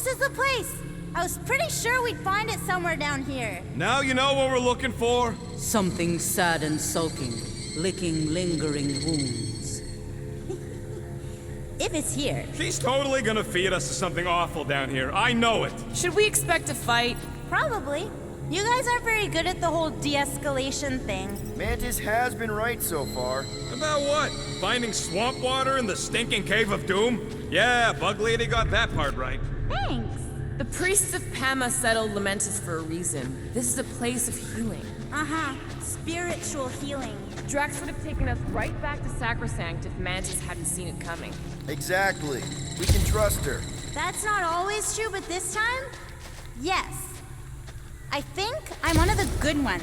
This is the place! I was pretty sure we'd find it somewhere down here. Now you know what we're looking for? Something sad and sulking, licking lingering wounds. If it's here. She's totally gonna feed us to something awful down here. I know it. Should we expect a fight? Probably. You guys aren't very good at the whole de-escalation thing. Mantis has been right so far. About what? Finding swamp water in the stinking cave of doom? Yeah, Bug Lady got that part right. Thanks. The priests of Pama settled Lamentus for a reason. This is a place of healing. Uh-huh. Spiritual healing. Drax would have taken us right back to Sacrosanct if Mantis hadn't seen it coming. Exactly. We can trust her. That's not always true, but this time, yes. I think I'm one of the good ones.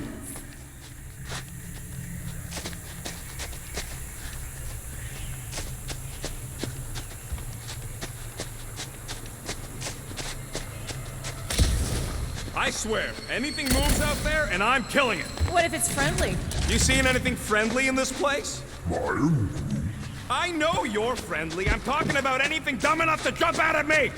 I swear, anything moves out there and I'm killing it. What if it's friendly? You seen anything friendly in this place? I know you're friendly. I'm talking about anything dumb enough to jump out at me!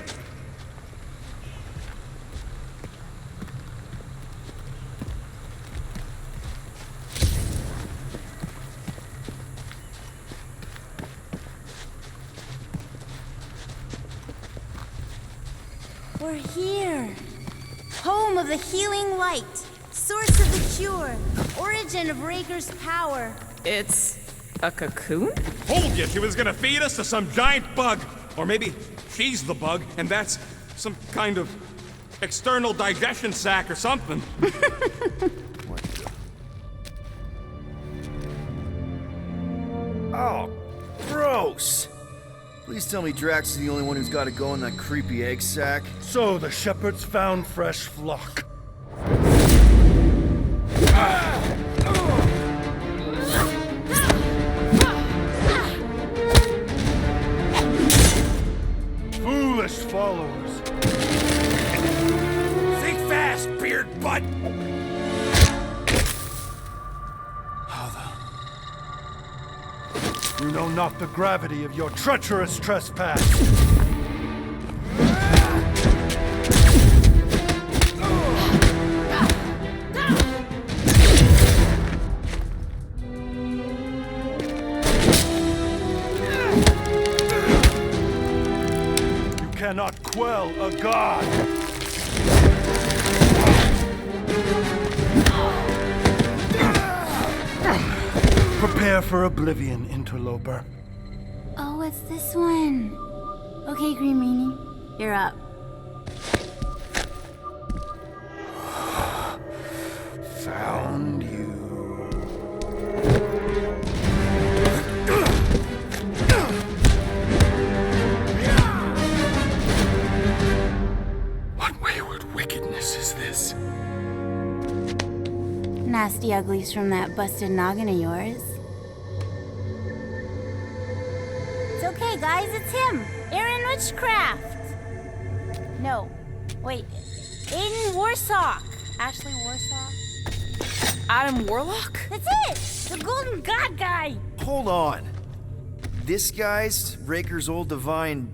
We're here. Home of the healing light. Source of the cure. Origin of Raker's power. It's a cocoon? Told you she was gonna feed us to some giant bug. Or maybe she's the bug, and that's some kind of external digestion sac or something. Oh, gross! Please tell me Drax is the only one who's got to go in that creepy egg sack. So the shepherds found fresh flock. Foolish followers. Think fast, beard butt! You know not the gravity of your treacherous trespass. You cannot quell a god. Prepare for oblivion, interloper. Oh, it's this one. Okay, Green Meanie, you're up. Found you. What wayward wickedness is this? Nasty uglies from that busted noggin of yours. It's okay, guys, it's him! Aaron Witchcraft! No, wait. Aiden Warsock! Ashley Warsock? Adam Warlock? That's it! The Golden God guy! Hold on. This guy's Raker's old divine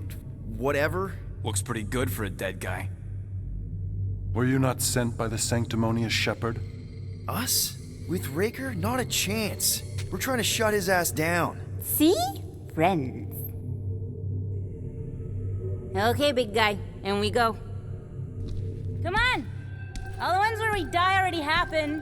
whatever? Looks pretty good for a dead guy. Were you not sent by the sanctimonious shepherd? Us? With Raker? Not a chance. We're trying to shut his ass down. See? Friends. Okay, big guy, and we go. Come on! All the ones where we die already happened.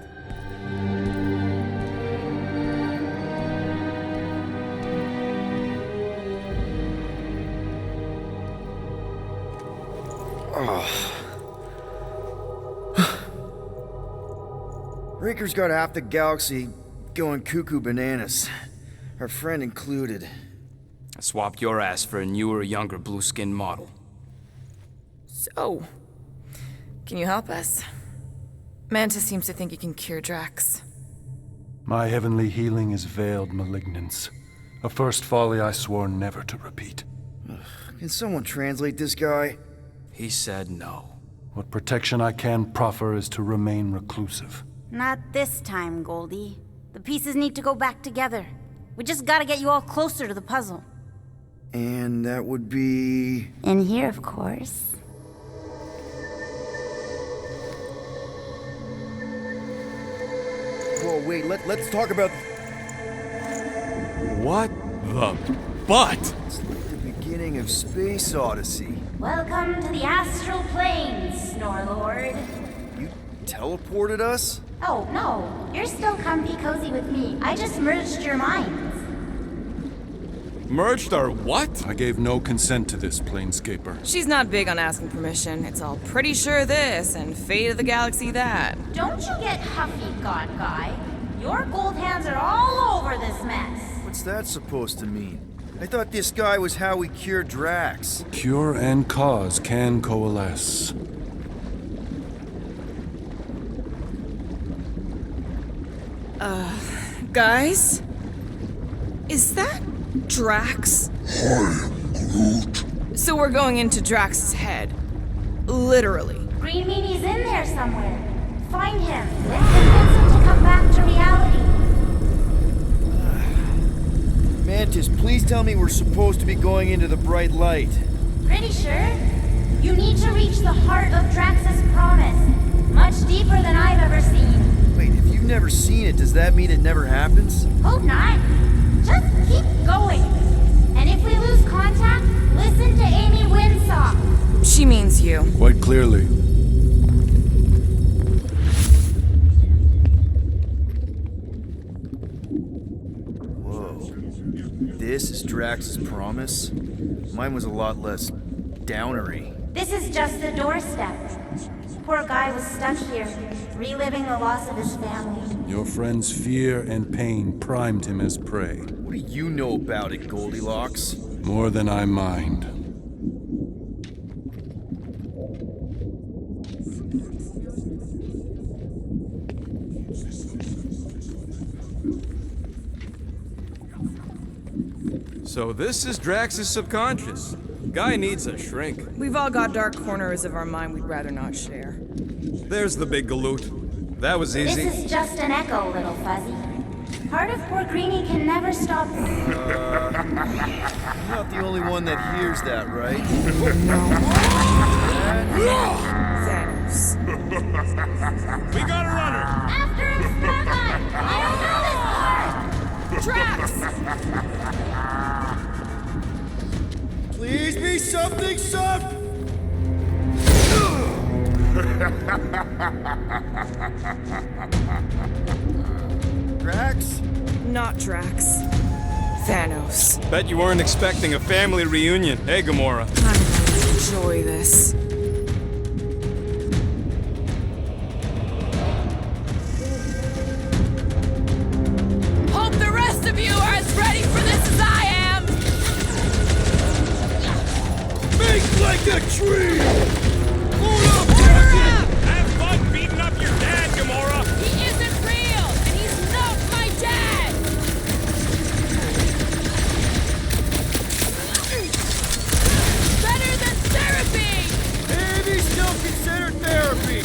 Raker's got half the galaxy going cuckoo bananas. Our friend included. I swapped your ass for a newer, younger blue-skinned model. So, can you help us? Mantis seems to think you can cure Drax. My heavenly healing is veiled malignance. A first folly I swore never to repeat. Can someone translate this guy? He said no. What protection I can proffer is to remain reclusive. Not this time, Goldie. The pieces need to go back together. We just gotta get you all closer to the puzzle. And that would be... In here, of course. Whoa, wait, let's talk about... What the butt? It's like the beginning of Space Odyssey. Welcome to the astral planes, Snorlord. You teleported us? Oh, no. You're still comfy cozy with me. I just merged your minds. Merged our what? I gave no consent to this, Planescaper. She's not big on asking permission. It's all pretty sure this and fate of the galaxy that. Don't you get huffy, God Guy. Your gold hands are all over this mess. What's that supposed to mean? I thought this guy was how we cure Drax. Cure and cause can coalesce. Guys? Is that Drax? Hi, Groot. So we're going into Drax's head. Literally. Green Meanie's in there somewhere. Find him. Let's convince him to come back to reality. Mantis, please tell me we're supposed to be going into the bright light. Pretty sure. You need to reach the heart of Drax's promise. Much deeper than I've ever seen. Wait, if you've never seen it, does that mean it never happens? Hope not. Just keep going. And if we lose contact, listen to Amy Winsock. She means you. Quite clearly. Whoa. This is Drax's promise? Mine was a lot less downery. This is just the doorstep. Poor guy was stuck here, reliving the loss of his family. Your friend's fear and pain primed him as prey. What do you know about it, Goldilocks? More than I mind. So this is Drax's subconscious. Guy needs a shrink. We've all got dark corners of our mind we'd rather not share. There's the big galoot. That was This easy. is just an echo, little fuzzy. Part of poor Greenie can never stop. You're not the only one that hears that, right? Thanos. We got a runner. After him, Sparkline! I don't know this part! Drax! Please be something soft! Drax? Not Drax. Thanos. Bet you weren't expecting a family reunion, hey Gamora? I'm gonna enjoy this. Hope the rest of you are as ready for this as I am! Make like a tree! Have fun beating up your dad, Gamora! He isn't real, and he's not my dad! Better than therapy! Maybe still considered therapy!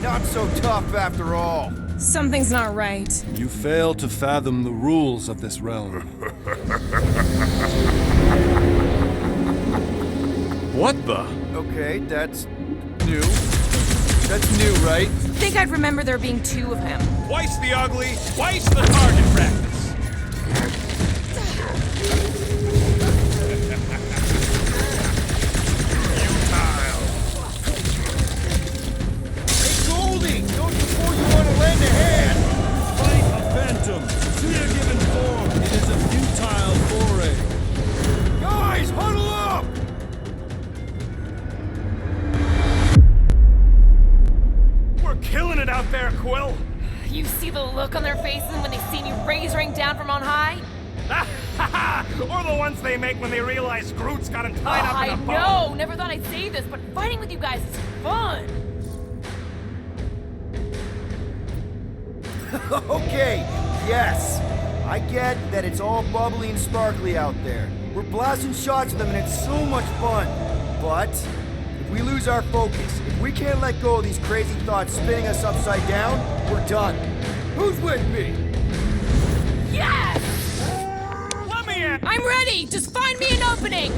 Not so tough after all. Something's not right. You fail to fathom the rules of this realm. What the? Okay, that's new. That's new, right? Think I'd remember there being two of him. Twice the ugly, twice the target practice. Hey, Goldie! Don't before you want to lend a hand! Fight a phantom. To your given form, it is a futile foray. Guys, huddle up! We're killing it out there, Quill. You see the look on their faces when they see me razoring down from on high? Or the ones they make when they realize Groot's got him tied up in a bow. I know! Never thought I'd say this, but fighting with you guys is fun! Okay, yes. I get that it's all bubbly and sparkly out there. We're blasting shots at them and it's so much fun. But if we lose our focus, if we can't let go of these crazy thoughts spinning us upside down, we're done. Who's with me? Yes! Let me in. I'm ready! Just find me an opening!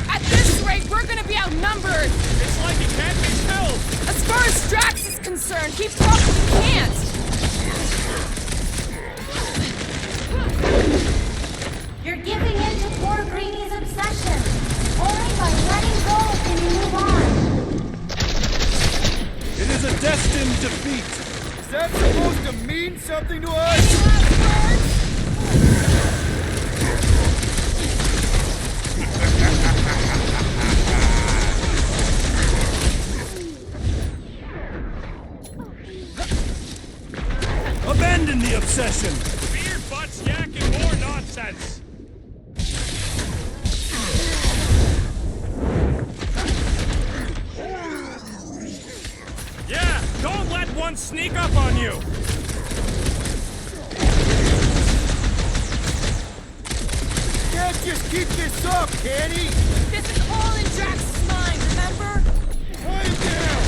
At this rate, we're gonna be outnumbered! It's like he can't be killed. A far as Drax is concerned, he probably can't. You're giving in to poor Greeny's obsession. Only by letting go can you move on. It is a destined defeat. Is that supposed to mean something to us? Abandon the obsession. Beer butts yakking more nonsense. Yeah, don't let one sneak up on you. Can't just keep this up, can he? This is all in Drax's mind, remember? Quiet down!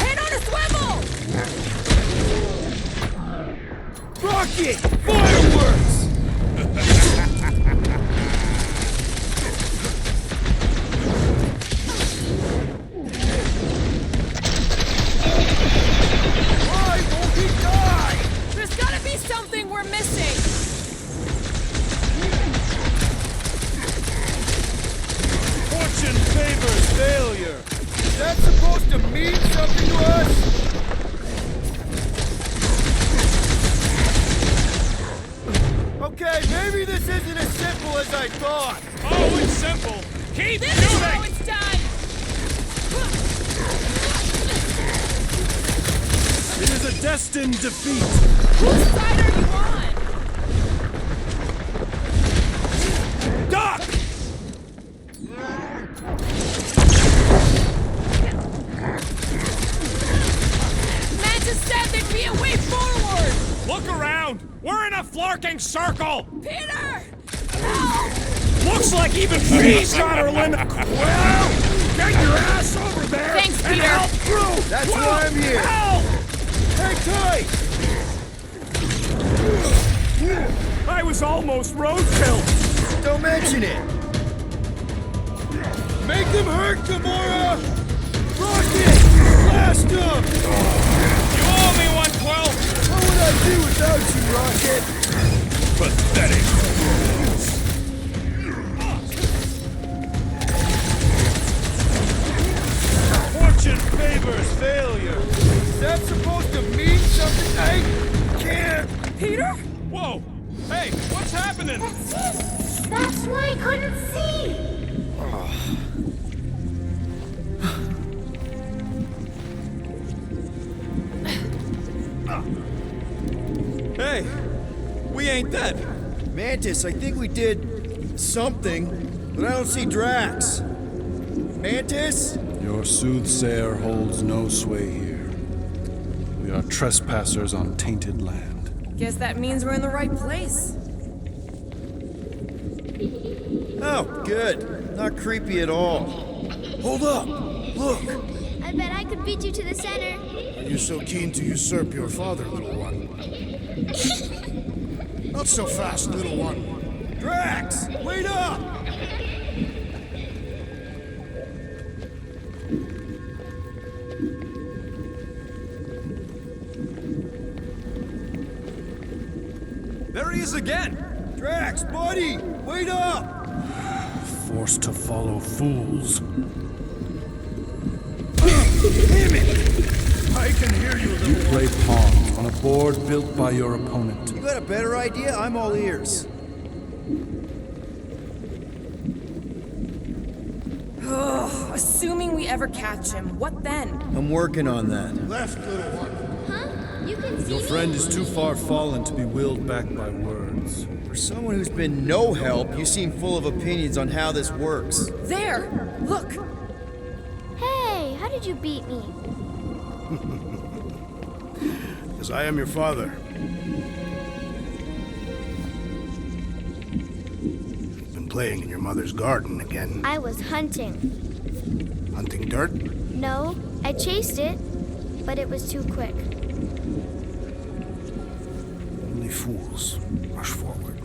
Head on a swivel! Rocket! Fireworks! Why won't he die? There's gotta be something we're missing. Fortune favors failure. Is that supposed to mean something to us? Okay, maybe this isn't as simple as I thought. Oh, it's simple. Keep This is how shooting. it's done. It is a destined defeat. Whose side are you on? Duck! Mantis said there'd be a way forward. Look around. We're in a flarking circle. Peter! Looks like even she's got her limit. Well, get your ass over there. Thanks, and Peter. help through. That's why I'm here. Help! Hang tight! I was almost roadkill. Don't mention it! Make them hurt, Gamora! Rocket! Blast them! You owe me 112. What would I do without you, Rocket? Pathetic. Fortune favors failure. Is that supposed to mean something? I can't! Peter? Whoa. Hey, what's happening? That's why I couldn't see. Hey, we ain't dead. Mantis, I think we did something, but I don't see Drax. Mantis? Your soothsayer holds no sway here. We are trespassers on tainted land. Guess that means we're in the right place. Oh, good. Not creepy at all. Hold up! Look! I bet I could beat you to the center. Are you so keen to usurp your father, little one? Not so fast, little one. Drax! Wait up! There he is again. Drax, buddy! Wait up! Forced to follow fools. Damn it! I can hear you, You little play pawn on a board built by your opponent. You got a better idea? I'm all ears. Assuming we ever catch him, what then? I'm working on that. left, little one. Huh? You can see Your me? friend is too far fallen to be willed back by words. For someone who's been no help, you seem full of opinions on how this works. There! Look! Hey, how did you beat me? Because I am your father. You've been playing in your mother's garden again. I was hunting. Hunting dirt? No, I chased it, but it was too quick. Only fools rush forward.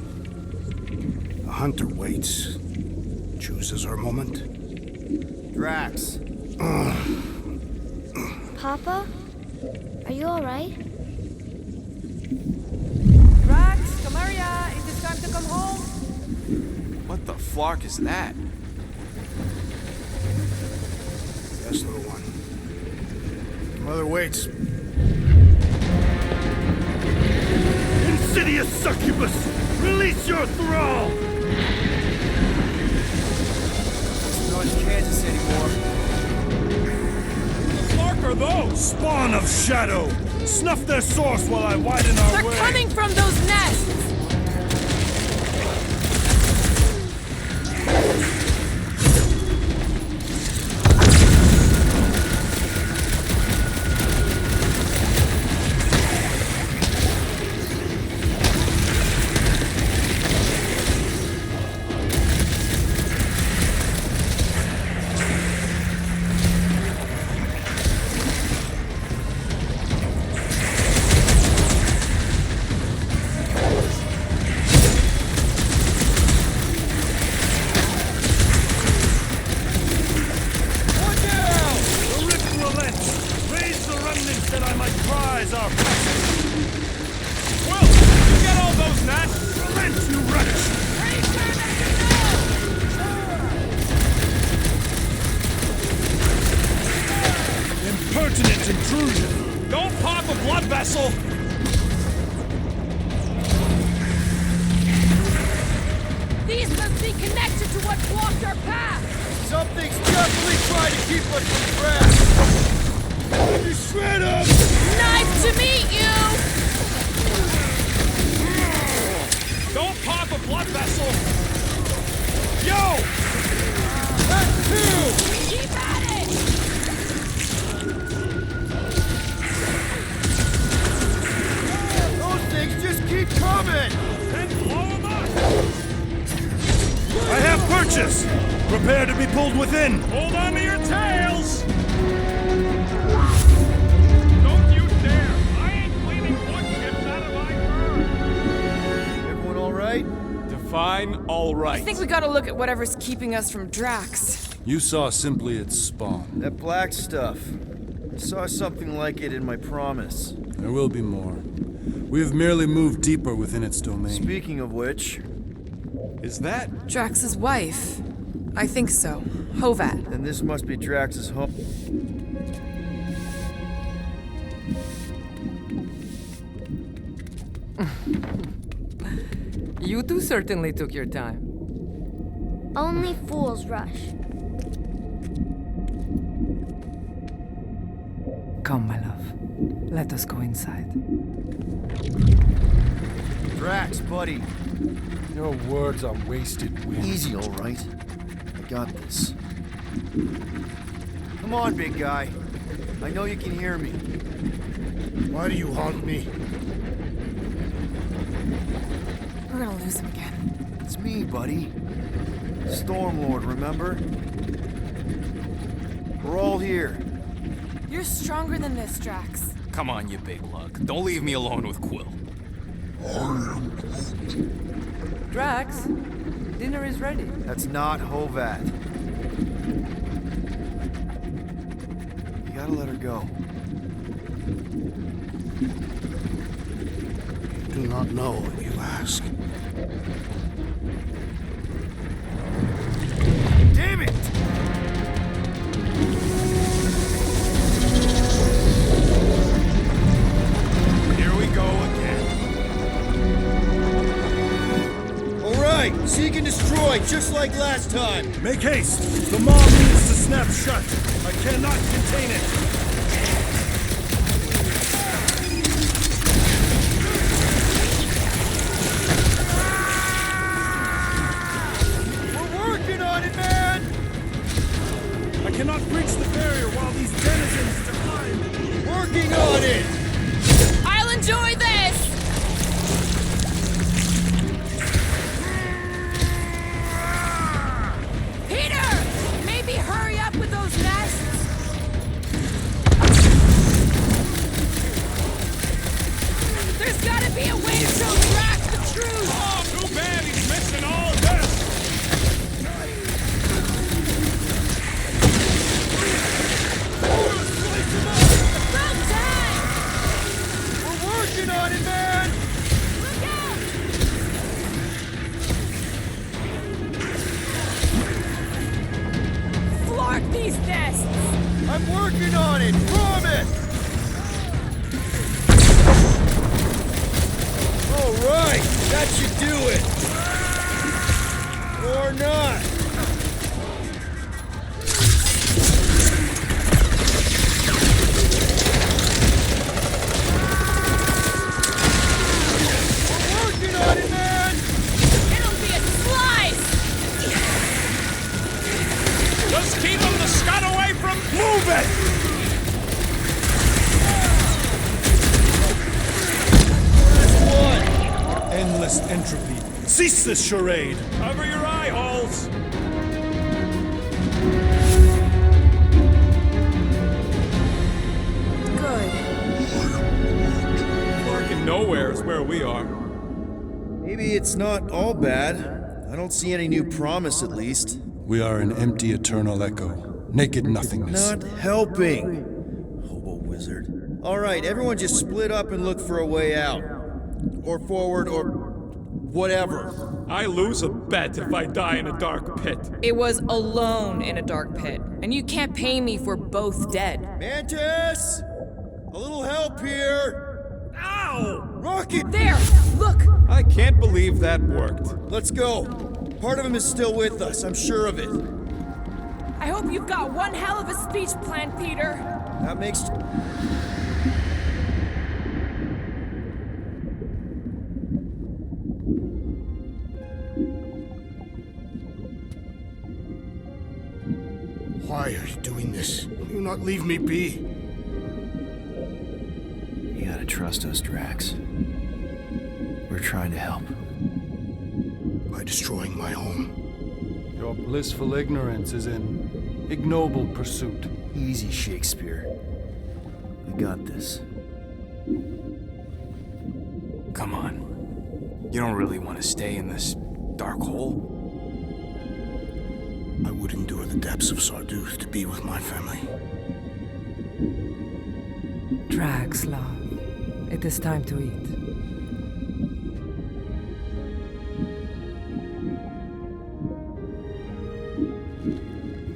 A hunter waits, chooses her moment, Drax. Papa? Are you alright? Drax, Camaria, is it time to come home? What the flark is that? Yes, little one. Mother waits. Insidious succubus! Release your thrall! It's not Kansas anymore. The flark are those? Spawn of shadow! Snuff their source while I widen our way! They're coming from those nests! Intrusion! Don't pop a blood vessel! These must be connected to what blocked our path! Something's definitely trying to keep us from Drax. You shred him! Nice to meet you! Don't pop a blood vessel! Yo! That's two! Keep at it! Those things just keep coming! Then blow them up! I have purchase! Prepare to be pulled within! Hold on to your tails! Don't you dare! I ain't cleaning wood chips out of my fur! Everyone alright? Define all right. I think we gotta look at whatever's keeping us from Drax. You saw simply its spawn. That black stuff. I saw something like it in my promise. There will be more. We have merely moved deeper within its domain. Speaking of which, Is that? Drax's wife. I think so. Hovat. then this must be Drax's home. You two certainly took your time. Only fools rush. Come, my love. Let us go inside. Drax, buddy. Your words are wasted wind. Easy, all right. I got this. Come on, big guy. I know you can hear me. Why do you haunt me? We're gonna lose him again. It's me, buddy. Stormlord, remember? We're all here. You're stronger than this, Drax. Come on, you big lug. Don't leave me alone with Quill. Drax, dinner is ready. That's not Hovat. You gotta let her go. Do not know if you ask. Damn it! Here we go again. All right, seek and destroy, just like last time. Make haste! The maw needs to snap shut. I cannot contain it. We're working on it, man! I cannot breach the barrier while these denizens decline. Working on it! I'll enjoy this! Peter! Maybe hurry up with those nests? working on it, promise! Alright, that should do it! Or not! We're working on it, man! It'll be a slice! Just keep them the scud away from... Move it! Endless entropy. Cease this charade! Cover your eye holes! Good. Fucking nowhere is where we are. Maybe it's not all bad. I don't see any new promise, at least. We are an empty eternal echo. Naked nothingness. Not helping. Hobo wizard. Alright, everyone just split up and look for a way out. Or forward, or whatever. I lose a bet if I die in a dark pit. It was alone in a dark pit, and you can't pay me for both dead. Mantis! A little help here! Ow! Rocket! There! Look! I can't believe that worked. Let's go. Part of him is still with us, I'm sure of it. I hope you've got one hell of a speech plan, Peter. That makes... Why are you doing this? Will you not leave me be? You gotta trust us, Drax. We're trying to help. By destroying my home. Your blissful ignorance is an ignoble pursuit. Easy, Shakespeare. We got this. Come on. You don't really want to stay in this dark hole? I would endure the depths of Sarduth to be with my family. Drax, love. It is time to eat.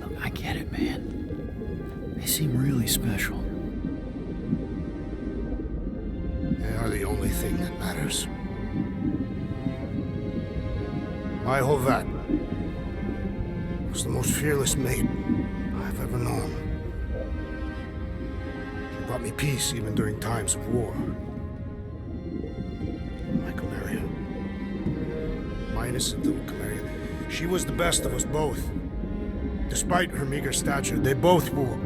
Look, I get it, man. They seem really special. They are the only thing that matters. My Hovat was the most fearless mate I've ever known. She brought me peace even during times of war. My Chimera. My innocent little Chimera. She was the best of us both. Despite her meager stature, they both were.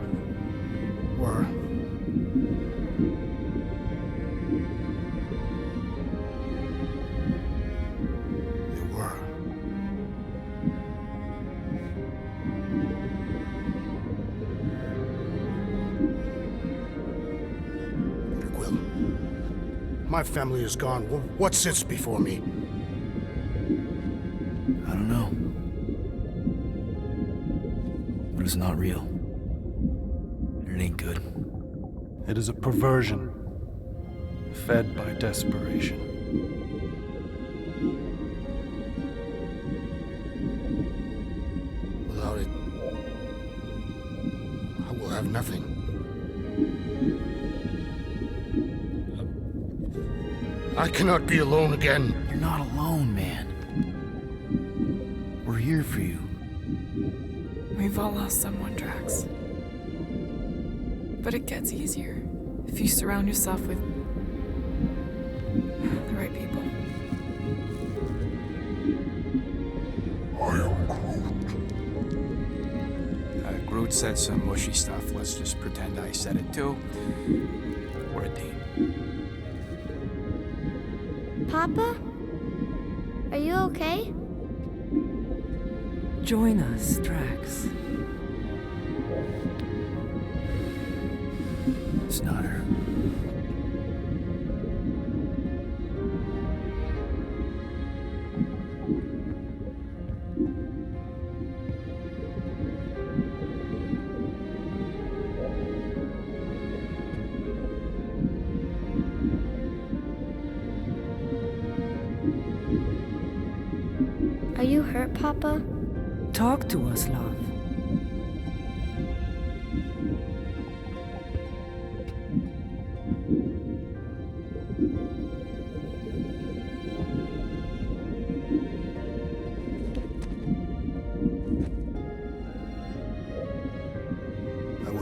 My family is gone. What sits before me? I don't know. But it's not real. And it ain't good. It is a perversion, fed by desperation. Without it, I will have nothing. I cannot be alone again. You're not alone, man. We're here for you. We've all lost someone, Drax. But it gets easier if you surround yourself with the right people. I am Groot. Groot said some mushy stuff. Let's just pretend I said it too. We're a team. Papa? Are you okay? Join us, Drax. It's not her. Are you hurt, Papa? Talk to us, love.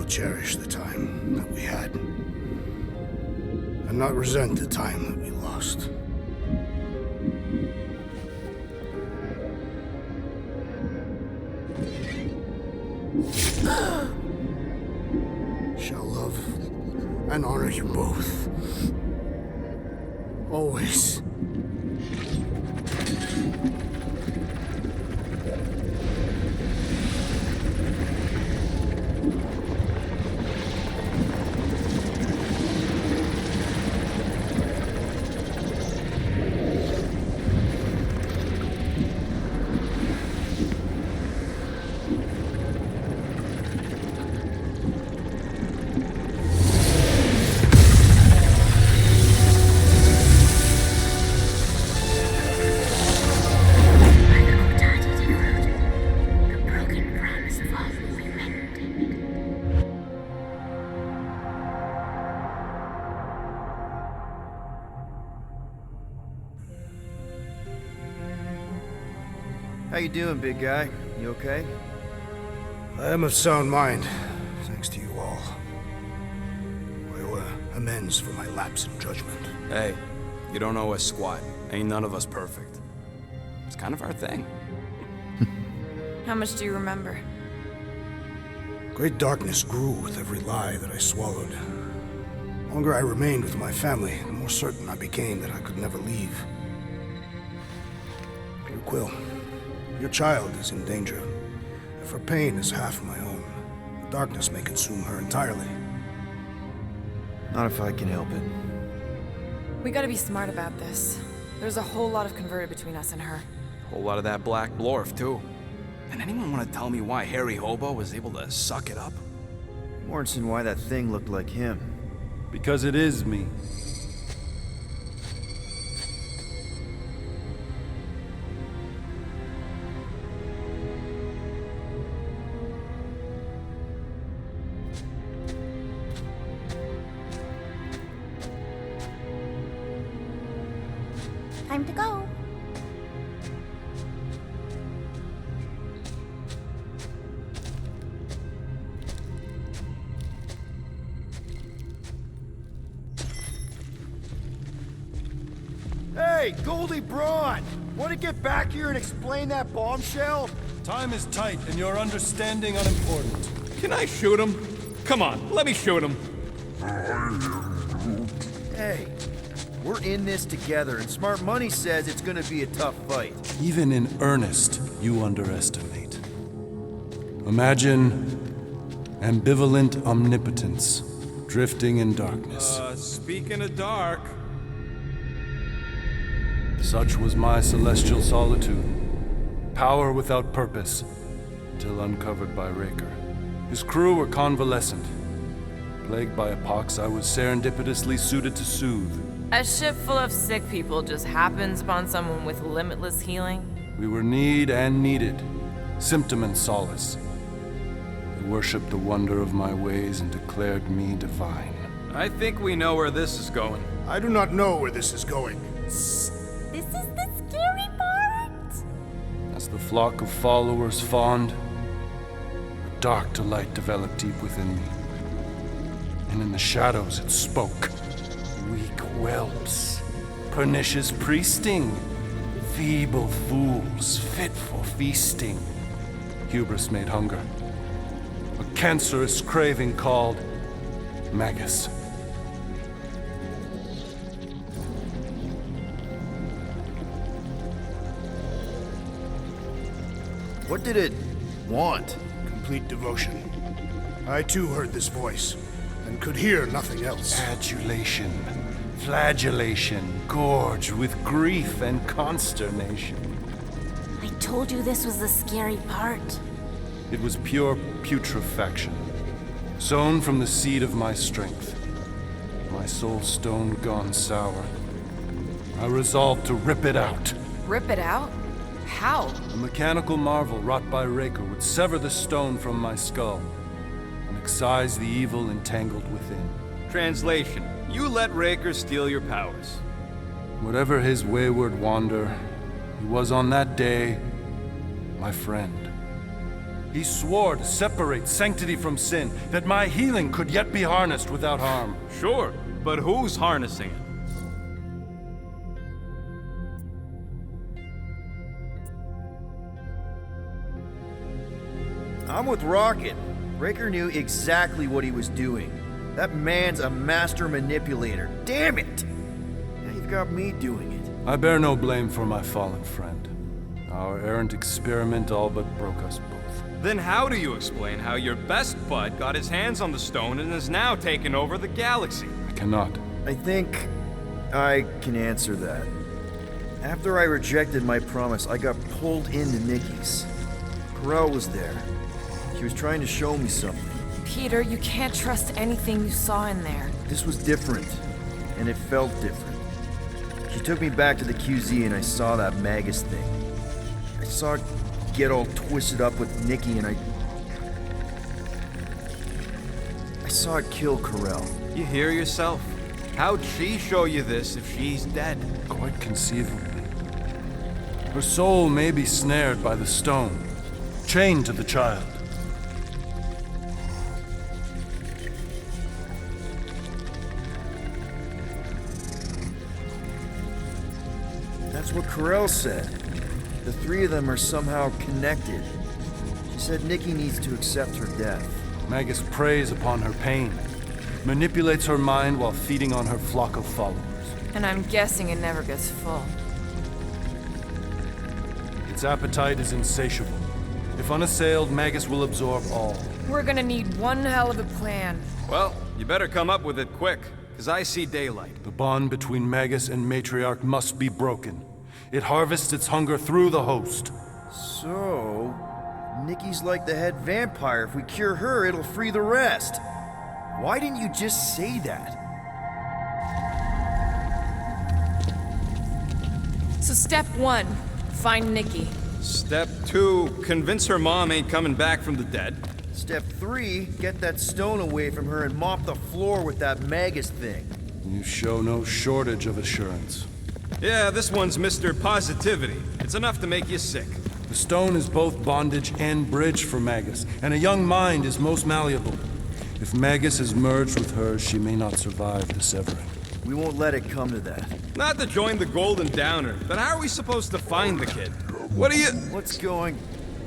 will cherish the time that we had, and not resent the time that we lost. Shall love and honor you both. Always. How you doing, big guy? You okay? I am of sound mind, thanks to you all. I owe amends for my lapse in judgment. Hey, you don't owe us squat. Ain't none of us perfect. It's kind of our thing. How much do you remember? Great darkness grew with every lie that I swallowed. The longer I remained with my family, the more certain I became that I could never leave. Dear Quill, your child is in danger. If her pain is half my own, the darkness may consume her entirely. Not if I can help it. We gotta be smart about this. There's a whole lot of converted between us and her. Whole lot of that black blorf, too. And anyone want to tell me why Harry Hobo was able to suck it up? Morrison, why that thing looked like him. Because it is me. Time to go. Hey, Goldie Braun! Want to get back here and explain that bombshell? Time is tight and your understanding unimportant. Can I shoot him? Come on, let me shoot him. Hey, we're in this together, and Smart Money says it's gonna be a tough fight. Even in earnest, you underestimate. Imagine ambivalent omnipotence, drifting in darkness. Speaking of dark... Such was my celestial solitude. Power without purpose, till uncovered by Raker. His crew were convalescent. Plagued by a pox I was serendipitously suited to soothe. A ship full of sick people just happens upon someone with limitless healing. We were need and needed, symptom and solace. They worshipped the wonder of my ways and declared me divine. I think we know where this is going. I do not know where this is going. This is the scary part. As the flock of followers fawned, a dark delight developed deep within me. And in the shadows it spoke. Weak whelps, pernicious priesting, feeble fools fit for feasting. Hubris made hunger. A cancerous craving called Magus. What did it want? Complete devotion. I too heard this voice, and could hear nothing else. Adulation, flagellation, gorged with grief and consternation. I told you this was the scary part. It was pure putrefaction, sown from the seed of my strength. My soul stone gone sour. I resolved to rip it out. Rip it out? How? A mechanical marvel wrought by Raker would sever the stone from my skull and excise the evil entangled within. Translation: you let Raker steal your powers. Whatever his wayward wander, he was on that day my friend. He swore to separate sanctity from sin, that my healing could yet be harnessed without harm. Sure, but who's harnessing it? I'm with Rocket. Raker knew exactly what he was doing. That man's a master manipulator. Damn it! Now you've got me doing it. I bear no blame for my fallen friend. Our errant experiment all but broke us both. Then how do you explain how your best bud got his hands on the stone and is now taking over the galaxy? I cannot. I think I can answer that. After I rejected my promise, I got pulled into Nikki's. Corel was there. She was trying to show me something. Peter, you can't trust anything you saw in there. This was different, and it felt different. She took me back to the QZ and I saw that Magus thing. I saw it get all twisted up with Nikki and I saw it kill Corel. You hear yourself? How'd she show you this if she's dead? Quite conceivably. Her soul may be snared by the stone, chained to the child. That's what Corel said. The three of them are somehow connected. She said Nikki needs to accept her death. Magus preys upon her pain, manipulates her mind while feeding on her flock of followers. And I'm guessing it never gets full. Its appetite is insatiable. If unassailed, Magus will absorb all. We're gonna need one hell of a plan. Well, you better come up with it quick, because I see daylight. The bond between Magus and Matriarch must be broken. It harvests its hunger through the host. So, Nikki's like the head vampire. If we cure her, it'll free the rest. Why didn't you just say that? So step 1, find Nikki. Step 2, convince her mom ain't coming back from the dead. Step 3, get that stone away from her and mop the floor with that Magus thing. You show no shortage of assurance. Yeah, this one's Mr. Positivity. It's enough to make you sick. The stone is both bondage and bridge for Magus, and a young mind is most malleable. If Magus is merged with hers, she may not survive the severing. We won't let it come to that. Not to join the Golden Downer, but how are we supposed to find the kid? What are you... What's going...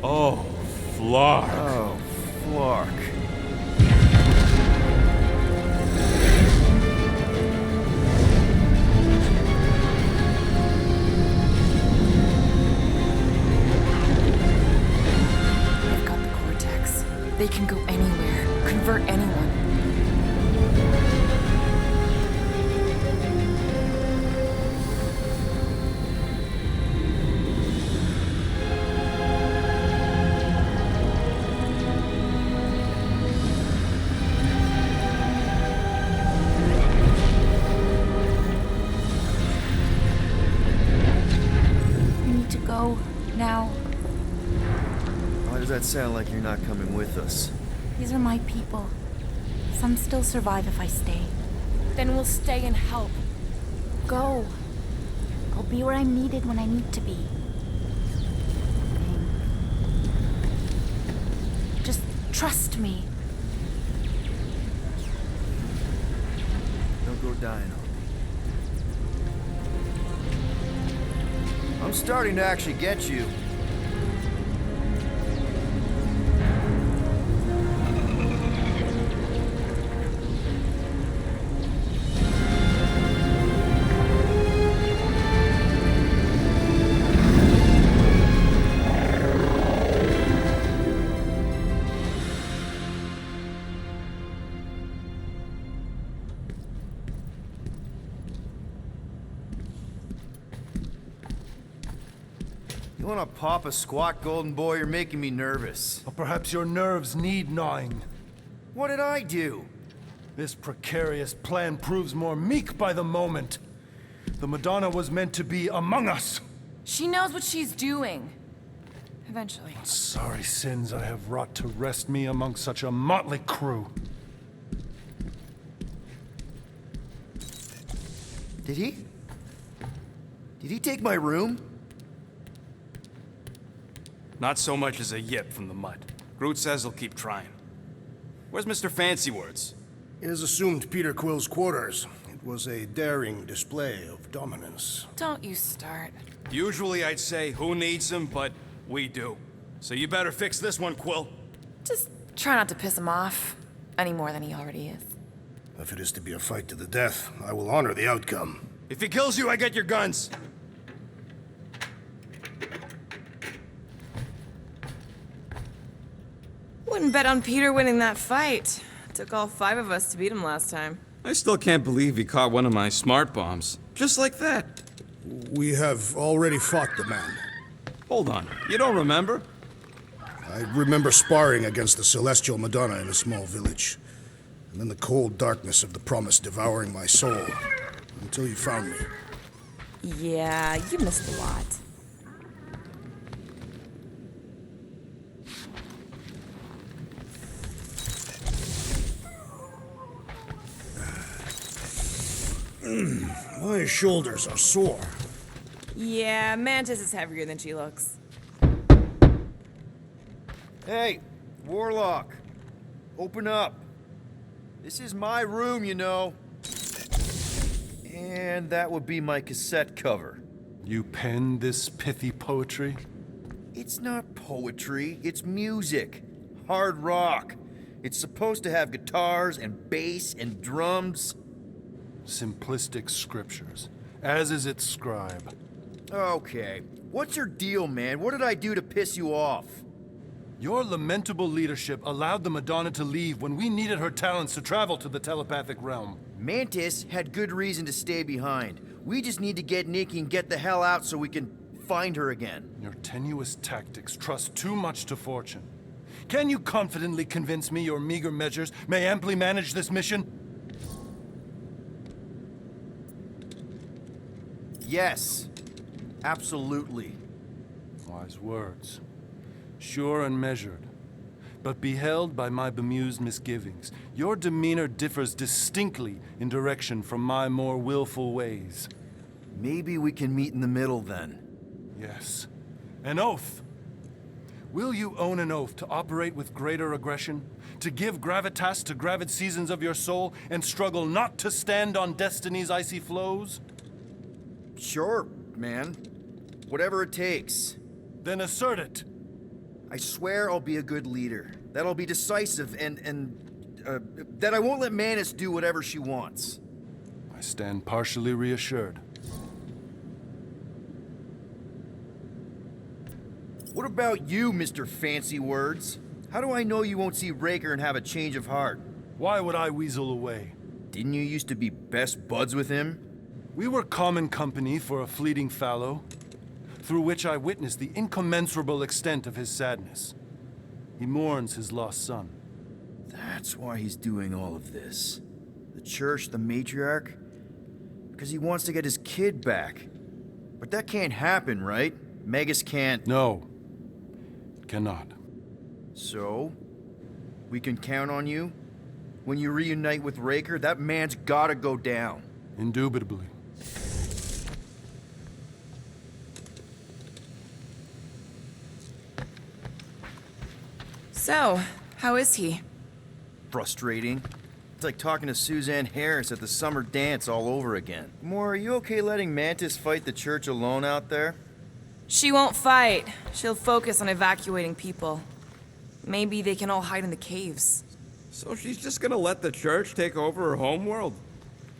Oh, Flark. Oh, Flark. They've got the cortex. They can go anywhere, convert anyone. Now, Why does that sound like you're not coming with us? these are my people. Some still survive if I stay. Then we'll stay and help. Go. I'll be where I'm needed when I need to be. Just trust me. Don't go dying on me. I'm starting to actually get you. You wanna pop a squat, golden boy? You're making me nervous. Or perhaps your nerves need gnawing. What did I do? This precarious plan proves more meek by the moment. The Madonna was meant to be among us. She knows what she's doing. Eventually. Sorry sins I have wrought to wrest me among such a motley crew. Did he? Did he take my room? Not so much as a yip from the mud. Groot says he'll keep trying. Where's Mr. Fancy Words? It is assumed Peter Quill's quarters. It was a daring display of dominance. Don't you start. Usually I'd say, who needs him, but we do. So you better fix this one, Quill. Just try not to piss him off any more than he already is. If it is to be a fight to the death, I will honor the outcome. If he kills you, I get your guns. Wouldn't bet on Peter winning that fight. Took all 5 of us to beat him last time. I still can't believe he caught one of my smart bombs. Just like that. We have already fought the man. Hold on, you don't remember? I remember sparring against the Celestial Madonna in a small village. And then the cold darkness of the promise devouring my soul. Until you found me. Yeah, you missed a lot. My shoulders are sore. Yeah, Mantis is heavier than she looks. Hey, Warlock. Open up. This is my room, you know. And that would be my cassette cover. You penned this pithy poetry? It's not poetry, it's music. Hard rock. It's supposed to have guitars and bass and drums. Simplistic scriptures, as is its scribe. Okay. What's your deal, man? What did I do to piss you off? Your lamentable leadership allowed the Madonna to leave when we needed her talents to travel to the telepathic realm. Mantis had good reason to stay behind. We just need to get Nikki and get the hell out so we can find her again. Your tenuous tactics trust too much to fortune. Can you confidently convince me your meager measures may amply manage this mission? Yes. Absolutely. Wise words. Sure and measured. But beheld by my bemused misgivings, your demeanor differs distinctly in direction from my more willful ways. Maybe we can meet in the middle then. Yes. An oath. Will you own an oath to operate with greater aggression? To give gravitas to gravid seasons of your soul and struggle not to stand on destiny's icy flows? Sure, man. Whatever it takes. Then assert it. I swear I'll be a good leader. That I'll be decisive and that I won't let Mantis do whatever she wants. I stand partially reassured. What about you, Mr. Fancy Words? How do I know you won't see Raker and have a change of heart? Why would I weasel away? Didn't you used to be best buds with him? We were common company for a fleeting fallow, through which I witnessed the incommensurable extent of his sadness. He mourns his lost son. That's why he's doing all of this. The church, the matriarch? Because he wants to get his kid back. But that can't happen, right? Magus can't... No. Cannot. So? We can count on you? When you reunite with Raker, that man's gotta go down. Indubitably. So, how is he? Frustrating. It's like talking to Suzanne Harris at the summer dance all over again. Moore, are you okay letting Mantis fight the church alone out there? She won't fight. She'll focus on evacuating people. Maybe they can all hide in the caves. So she's just gonna let the church take over her homeworld?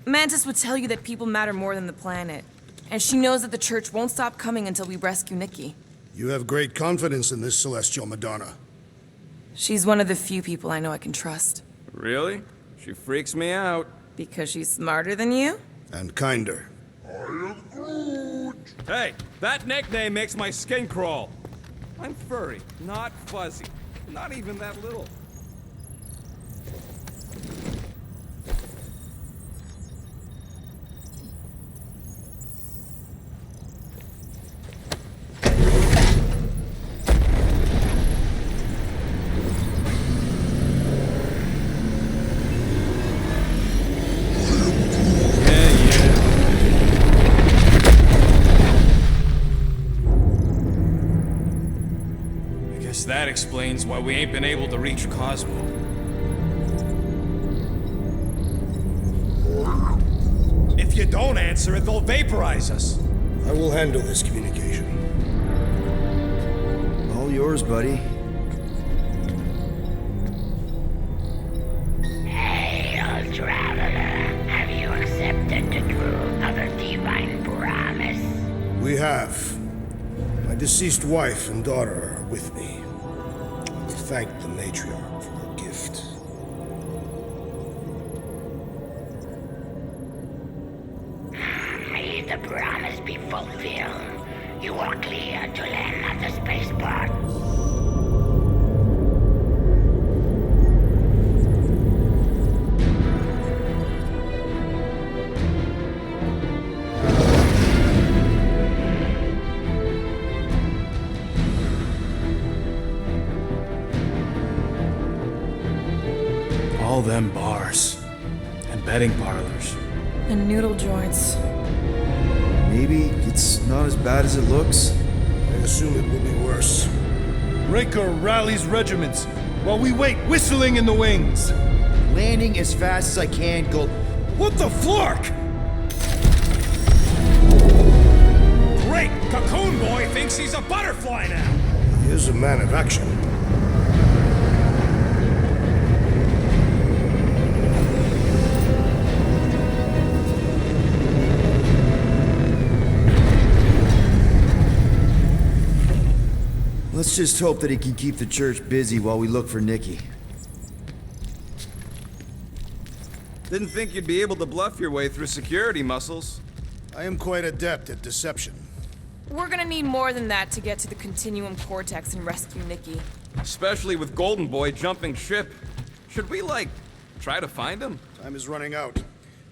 Mantis would tell you that people matter more than the planet. And she knows that the church won't stop coming until we rescue Nikki. You have great confidence in this Celestial Madonna. She's one of the few people I know I can trust. Really? She freaks me out. Because she's smarter than you? And kinder. Hey, that nickname makes my skin crawl. I'm furry, not fuzzy. Not even that little. Guess that explains why we ain't been able to reach Cosmo. If you don't answer it, they'll vaporize us. I will handle this communication. All yours, buddy. Hail, traveler. Have you accepted the truth of a divine promise? We have. My deceased wife and daughter are with me. I will thank the matriarch for her gift. May the promise be fulfilled. You are clear to land at the spaceport. All them bars. And betting parlors. And noodle joints. Maybe it's not as bad as it looks. I assume it will be worse. Raker rallies regiments while we wait whistling in the wings. Landing as fast as I can, go. What the flark? Great! Cocoon Boy thinks he's a butterfly now! He is a man of action. Let's just hope that he can keep the church busy while we look for Nikki. Didn't think you'd be able to bluff your way through security muscles. I am quite adept at deception. We're gonna need more than that to get to the Continuum Cortex and rescue Nikki. Especially with Golden Boy jumping ship. Should we, like, try to find him? Time is running out.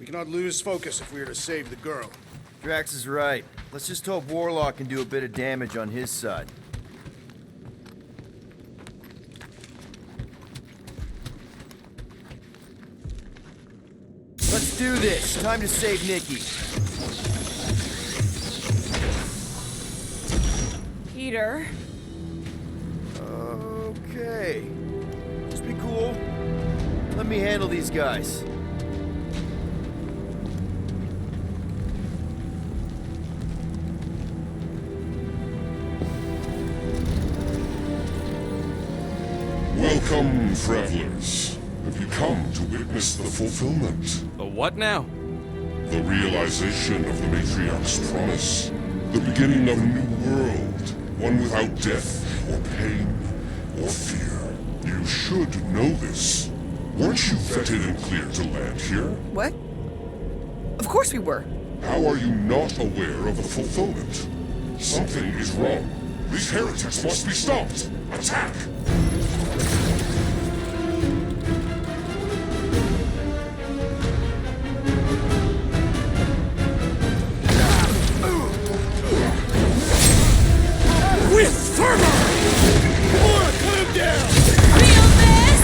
We cannot lose focus if we are to save the girl. Drax is right. Let's just hope Warlock can do a bit of damage on his side. Let's do this. Time to save Nikki. Peter. Okay. Just be cool. Let me handle these guys. Welcome, travelers. Have you come to witness the fulfillment? The what now? The realization of the Matriarch's promise. The beginning of a new world. One without death, or pain, or fear. You should know this. Weren't you vetted and cleared to land here? What? Of course we were. How are you not aware of the fulfillment? Something is wrong. These heretics must be stopped. Attack! With fervor! Or cut him down! Feel this?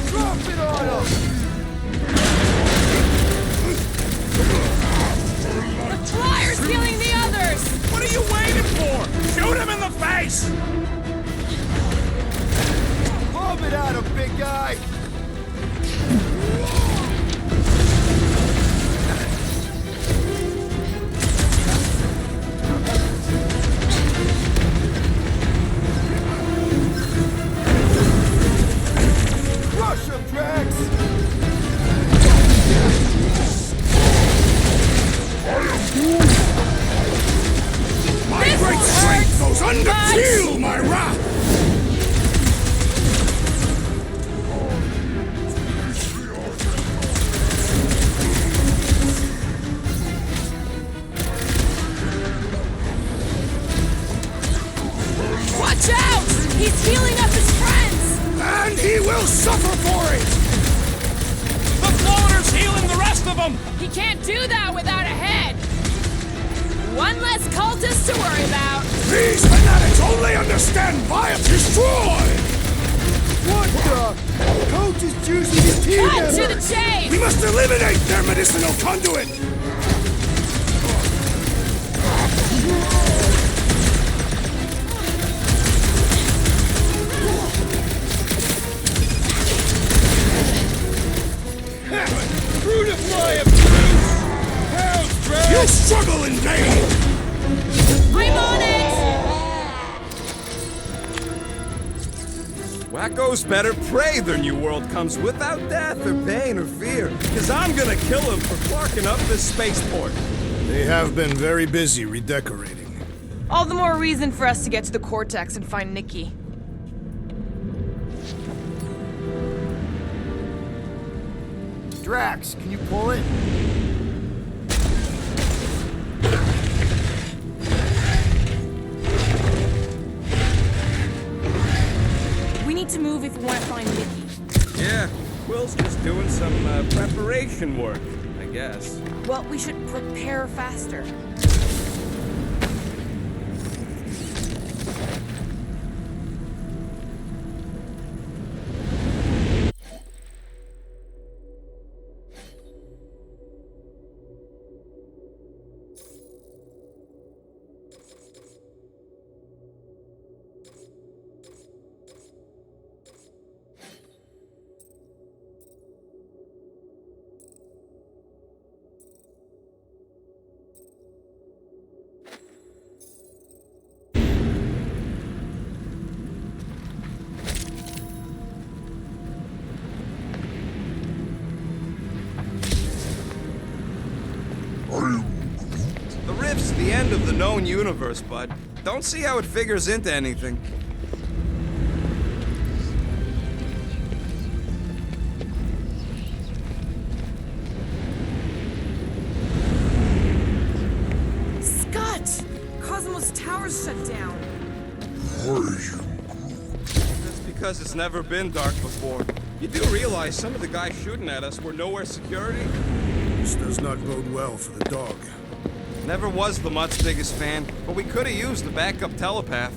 Drop it on him! The flyer's killing the others! What are you waiting for? Shoot him in the face! Lob it at him, big guy! Crush him, Drax! My great strength goes undefeated my wrath! Watch out! He's healing up his friends! And he will suffer for it! The floater's healing the rest of them! He can't do that without a head! One less cultist to worry about! These fanatics only understand Bias destroy! What the? Coach is juicing his team Cut to member. the chase! We must eliminate their medicinal conduit! You struggle in vain! I'm on it! Wacko's better pray their new world comes without death or pain or fear. Cause I'm gonna kill him for clarking up this spaceport. They have been very busy redecorating. All the more reason for us to get to the Cortex and find Nikki. Drax, can you pull it? We need to move if we want to find Nikki. Yeah, Will's just doing some preparation work, I guess. Well, we should prepare faster. The rift's the end of the known universe, bud. Don't see how it figures into anything. Scott! Cosmos Tower's shut down. That's because it's never been dark before. You do realize some of the guys shooting at us were nowhere security? This does not bode well for the dog. Never was the Mutt's biggest fan, but we could have used a backup telepath.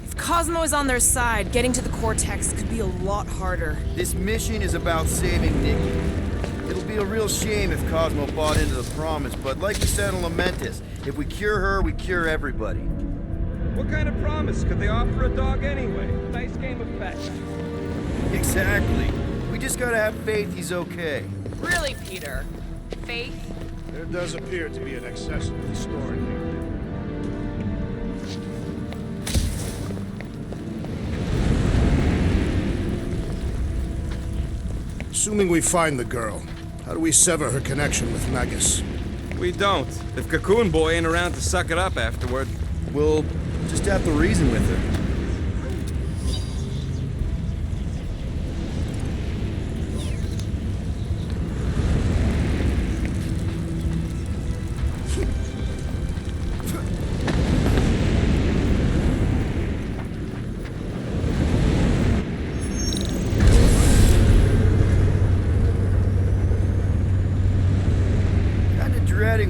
If Cosmo is on their side, getting to the Cortex could be a lot harder. This mission is about saving Nikki. It'll be a real shame if Cosmo bought into the promise, but like we said in Lamentus, if we cure her, we cure everybody. What kind of promise could they offer a dog anyway? Nice game of fetch. Exactly. We just gotta have faith he's okay. Really, Peter? Faith? There does appear to be an excess of the story here. Assuming we find the girl, how do we sever her connection with Magus? We don't. If Cocoon Boy ain't around to suck it up afterward. We'll just have to reason with her.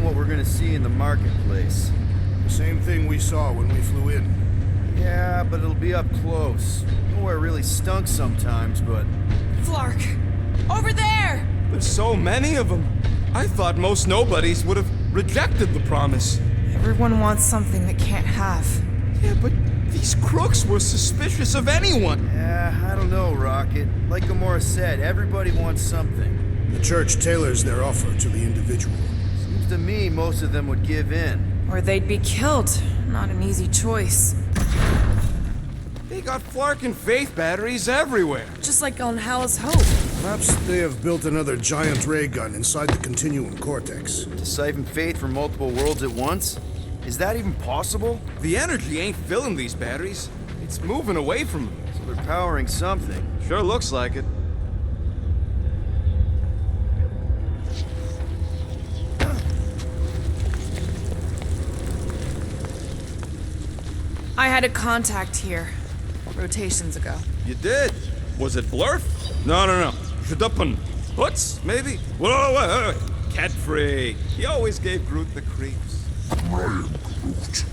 What we're gonna see in the marketplace. The same thing we saw when we flew in. Yeah, but it'll be up close. Nowhere really stunk sometimes, but... Flark! Over there! There's so many of them. I thought most nobodies would have rejected the promise. Everyone wants something they can't have. Yeah, but these crooks were suspicious of anyone. Yeah, I don't know, Rocket. Like Gamora said, everybody wants something. The church tailors their offer to the individual. Seems to me most of them would give in. Or they'd be killed. Not an easy choice. They got Flark and Faith batteries everywhere. Just like on Hal's Hope. Perhaps they have built another giant ray gun inside the Continuum Cortex. To siphon Faith from multiple worlds at once? Is that even possible? The energy ain't filling these batteries. It's moving away from them. So they're powering something. Sure looks like it. I had a contact here. Rotations ago. You did? Was it Blurf? No. Shadupun. Hoots, maybe? Whoa. Cat free. He always gave Groot the creeps. Brian Groot.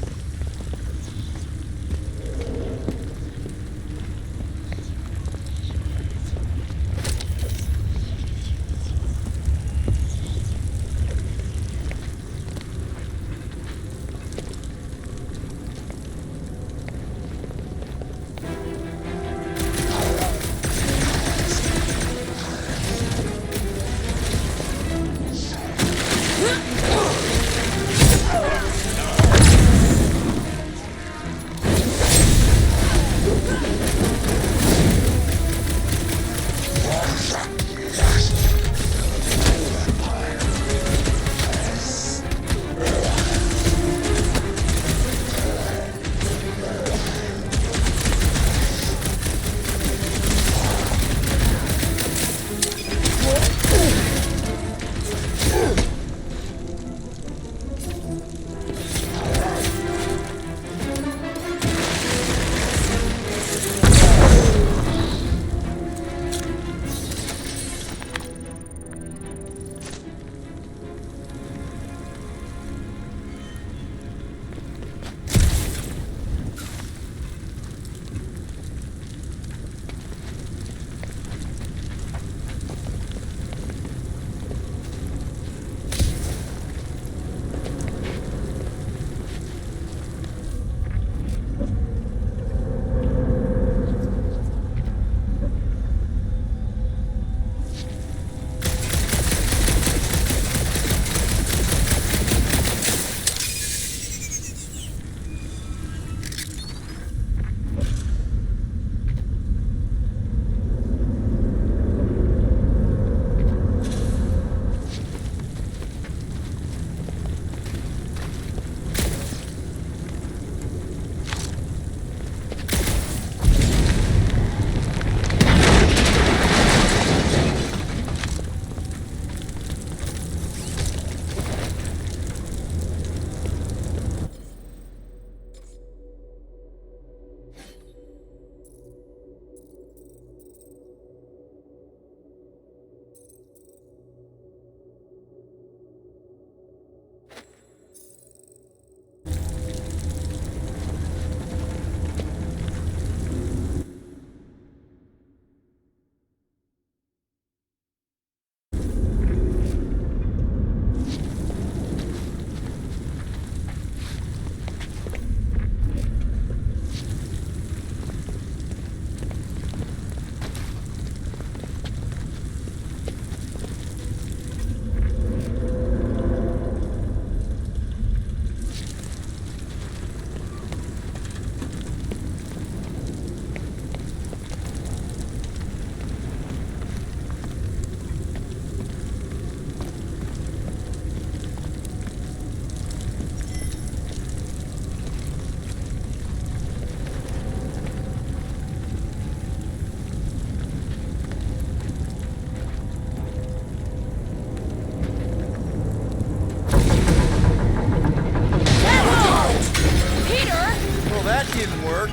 didn't work.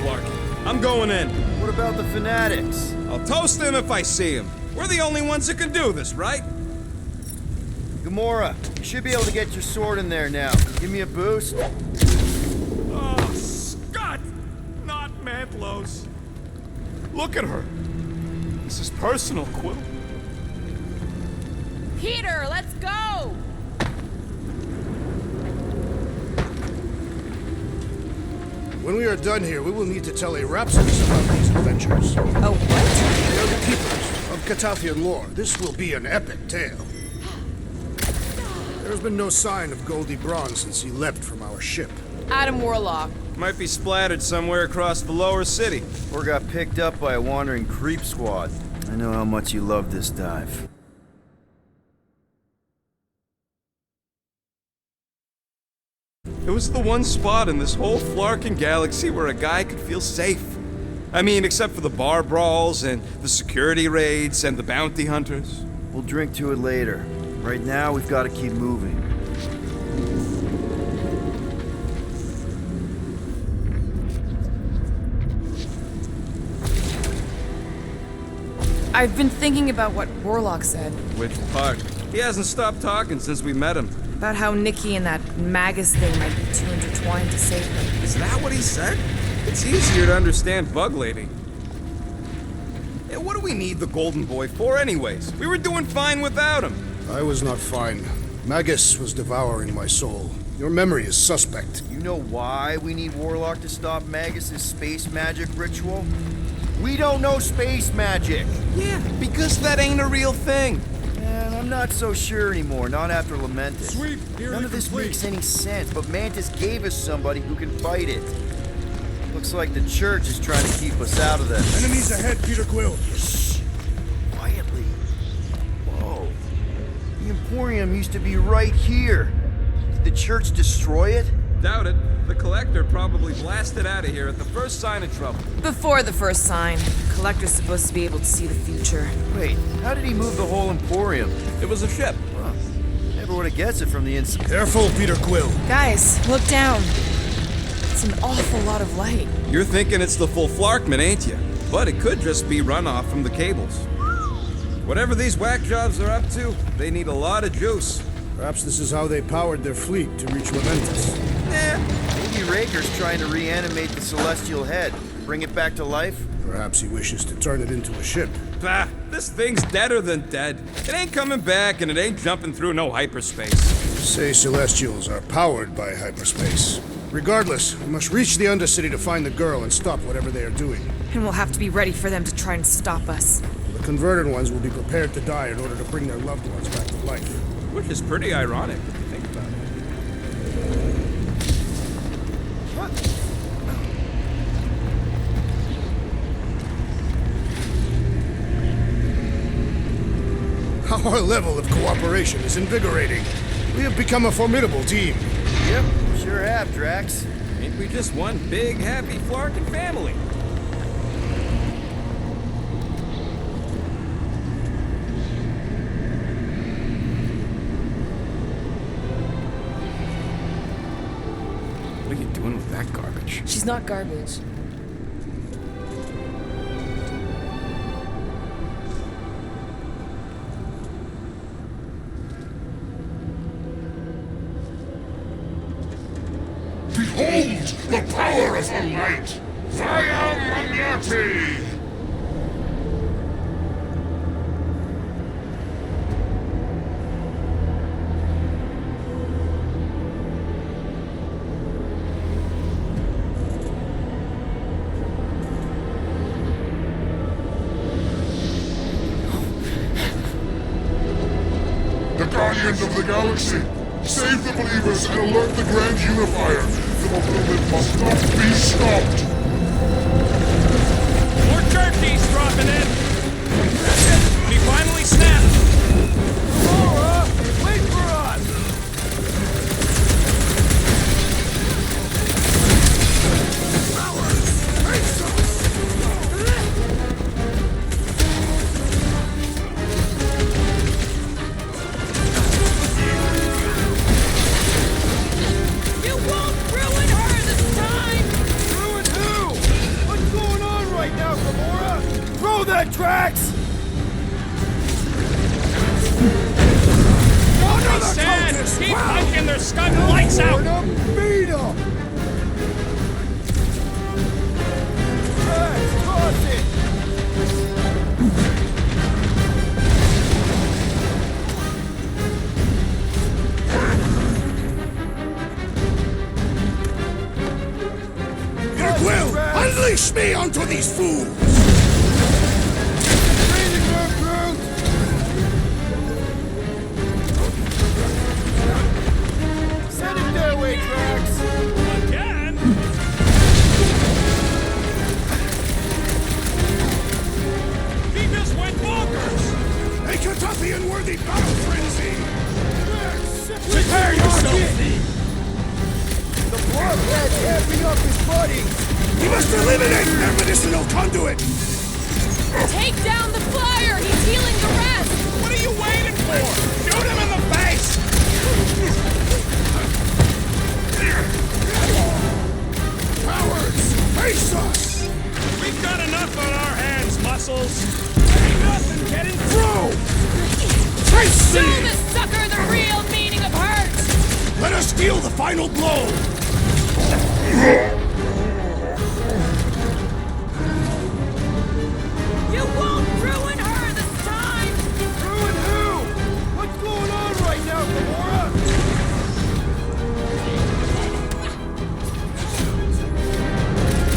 Clark, I'm going in. What about the fanatics? I'll toast them if I see them. We're the only ones that can do this, right? Gamora, you should be able to get your sword in there now. Give me a boost. Oh, Scott! Not Mantlos. Look at her. This is personal, Quill. Peter, let's go! When we are done here, we will need to tell a rhapsody about these adventures. Oh, what? They are the keepers of Catathian lore. This will be an epic tale. There has been no sign of Goldie Braun since he left from our ship. Adam Warlock. Might be splattered somewhere across the lower city. Or got picked up by a wandering creep squad. I know how much you love this dive. It was the one spot in this whole Flarkin galaxy where a guy could feel safe. I mean, except for the bar brawls and the security raids and the bounty hunters. We'll drink to it later. Right now, we've got to keep moving. I've been thinking about what Warlock said. Which part? He hasn't stopped talking since we met him. About how Nikki and that Magus thing might be too intertwined to save them. Is that what he said? It's easier to understand Bug Lady. Yeah, what do we need the Golden Boy for anyways? We were doing fine without him. I was not fine. Magus was devouring my soul. Your memory is suspect. You know why we need Warlock to stop Magus's space magic ritual? We don't know space magic! Yeah, because that ain't a real thing. And I'm not so sure anymore, not after Lamentus. Sweep, None of this makes any sense, but Mantis gave us somebody who can fight it. Looks like the church is trying to keep us out of this. Enemies ahead, Peter Quill. Shh! Quietly. Whoa. The Emporium used to be right here. Did the church destroy it? Doubt it. The Collector probably blasted out of here at the first sign of trouble. Before the first sign, the Collector's supposed to be able to see the future. Wait, how did he move the whole Emporium? It was a ship. Huh. Never would have guessed it from the inside. Careful, Peter Quill. Guys, look down. It's an awful lot of light. You're thinking it's the full Flarkman, ain't you? But it could just be runoff from the cables. Whatever these whack jobs are up to, they need a lot of juice. Perhaps this is how they powered their fleet to reach Lamentus. Maybe Raker's trying to reanimate the Celestial Head. Bring it back to life? Perhaps he wishes to turn it into a ship. Bah, this thing's deader than dead. It ain't coming back and it ain't jumping through no hyperspace. Say Celestials are powered by hyperspace. Regardless, we must reach the Undercity to find the girl and stop whatever they are doing. And we'll have to be ready for them to try and stop us. The converted ones will be prepared to die in order to bring their loved ones back to life. Which is pretty ironic if you think about it. Our level of cooperation is invigorating. We have become a formidable team. Yep, sure have, Drax. Ain't we just one big, happy Flarkin family? What are you doing with that garbage? She's not garbage. Behold the power of the light! Via Magnati! The Guardians of the Galaxy! Save the believers and alert the Grand Unifier! The movement must not be stopped! More turkeys dropping in! That's it! He finally snapped! Laura! Wait for us! You won't ruin her this time! Ruin Keep punching their scud lights out! Beat 'em! Let's toss it! Will, unleash me onto these fools! Send it their way, Drax! Again? He just went bonkers! A Catothian-worthy battle frenzy! Prepare yourself! The bloodhead's amping up his buddies! We must eliminate their medicinal conduit! Take down the flyer! He's healing the rest! What are you waiting for? Shoot him in the face! Cowards! Face us! We've got enough on our hands, Muscles! Ain't nothing getting through! Face Show me! the sucker the real meaning of hurt! Let us deal the final blow! You won't ruin her this time! Ruin who? What's going on right now, Gamora?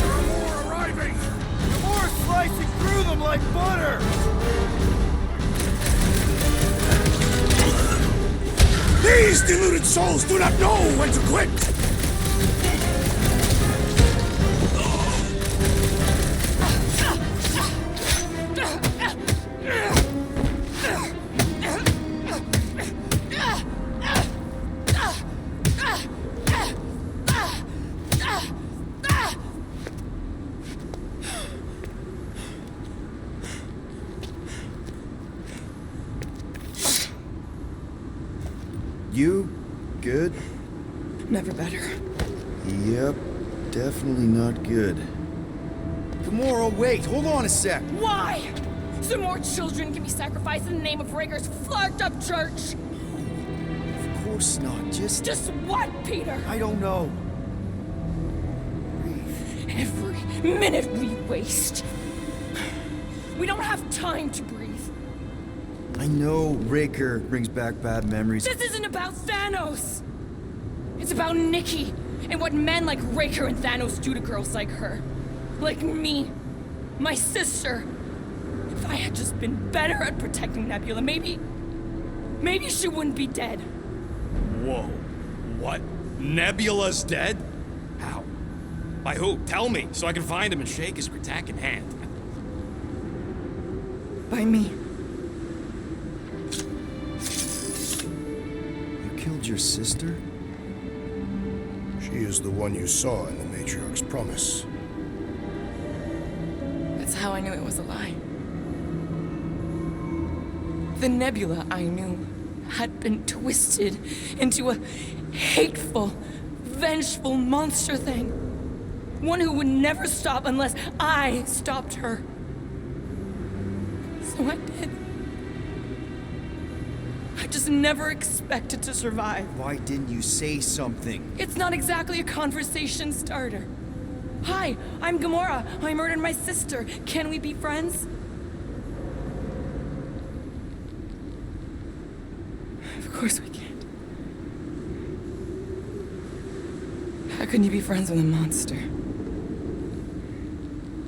There are more arriving! Gamora's slicing through them like butter! These deluded souls do not know when to quit! You good? Never better. Yep, definitely not good. Gamora, wait, hold on a sec. Why? So more children can be sacrificed in the name of Rager's flarked up church? Of course not, Just what, Peter? I don't know. Every minute we waste. We don't have time to breathe. I know Raker brings back bad memories. This isn't about Thanos. It's about Nikki and what men like Raker and Thanos do to girls like her. Like me. My sister. If I had just been better at protecting Nebula, maybe she wouldn't be dead. Whoa. What? Nebula's dead? How? By who? Tell me, so I can find him and shake his Kratakan hand. By me. You killed your sister? She is the one you saw in the Matriarch's promise. That's how I knew it was a lie. The Nebula I knew had been twisted into a hateful, vengeful monster thing. One who would never stop unless I stopped her. So I did. I just never expected to survive. Why didn't you say something? It's not exactly a conversation starter. Hi, I'm Gamora. I murdered my sister. Can we be friends? Of course we can't. How can you be friends with a monster?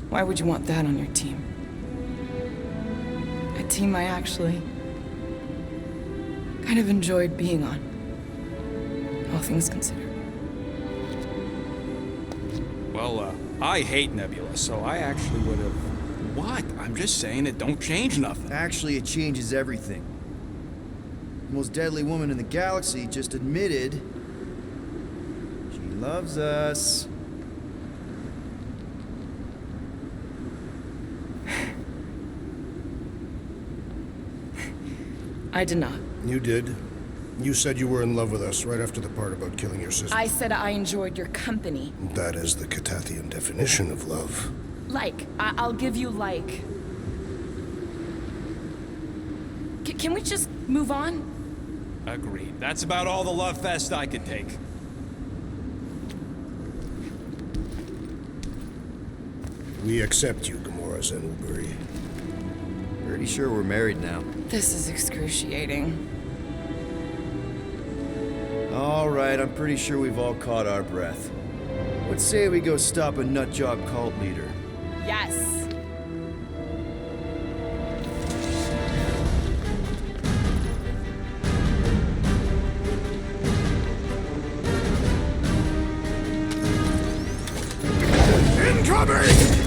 Why would you want that on your team? A team I actually kind of enjoyed being on, all things considered. Well, I hate Nebula, so I actually would have... What? I'm just saying it don't change nothing. Actually, it changes everything. The most deadly woman in the galaxy just admitted she loves us. I did not. You did. You said you were in love with us right after the part about killing your sister. I said I enjoyed your company. That is the Catathian definition of love. I'll give you like. Can we just move on? Agreed. That's about all the love fest I could take. We accept you, Gamora Zenuburi. Pretty sure we're married now. This is excruciating. All right, I'm pretty sure we've all caught our breath. Let's say we go stop a nutjob cult leader. Yes. Incoming!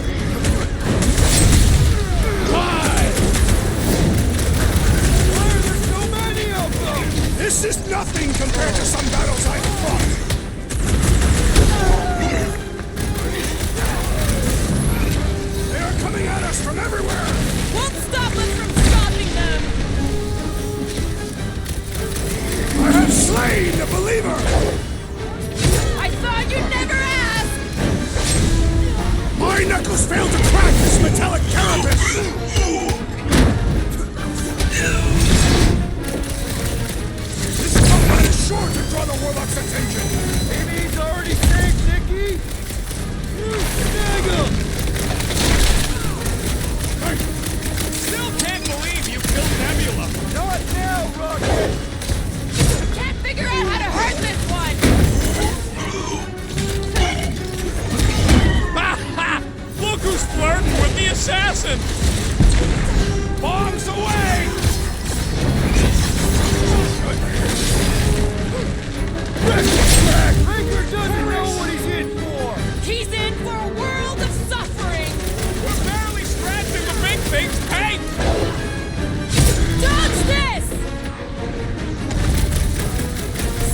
This is nothing compared to some battles I've fought! They are coming at us from everywhere! Won't stop us from stopping them! I have slain the believer! I thought you'd never ask! My knuckles failed to crack this metallic carapace! Sure to draw the Warlock's attention! Maybe he's already saved, Nikki! You snag him! Hey! Still can't believe you killed Nebula! Not now, Rocket! Can't figure out how to hurt this one! Ha ha! Look who's flirting with the assassin! Bombs away! Raker doesn't know what he's in for! He's in for a world of suffering! We're barely scratching the big thing's paint! Dodge this!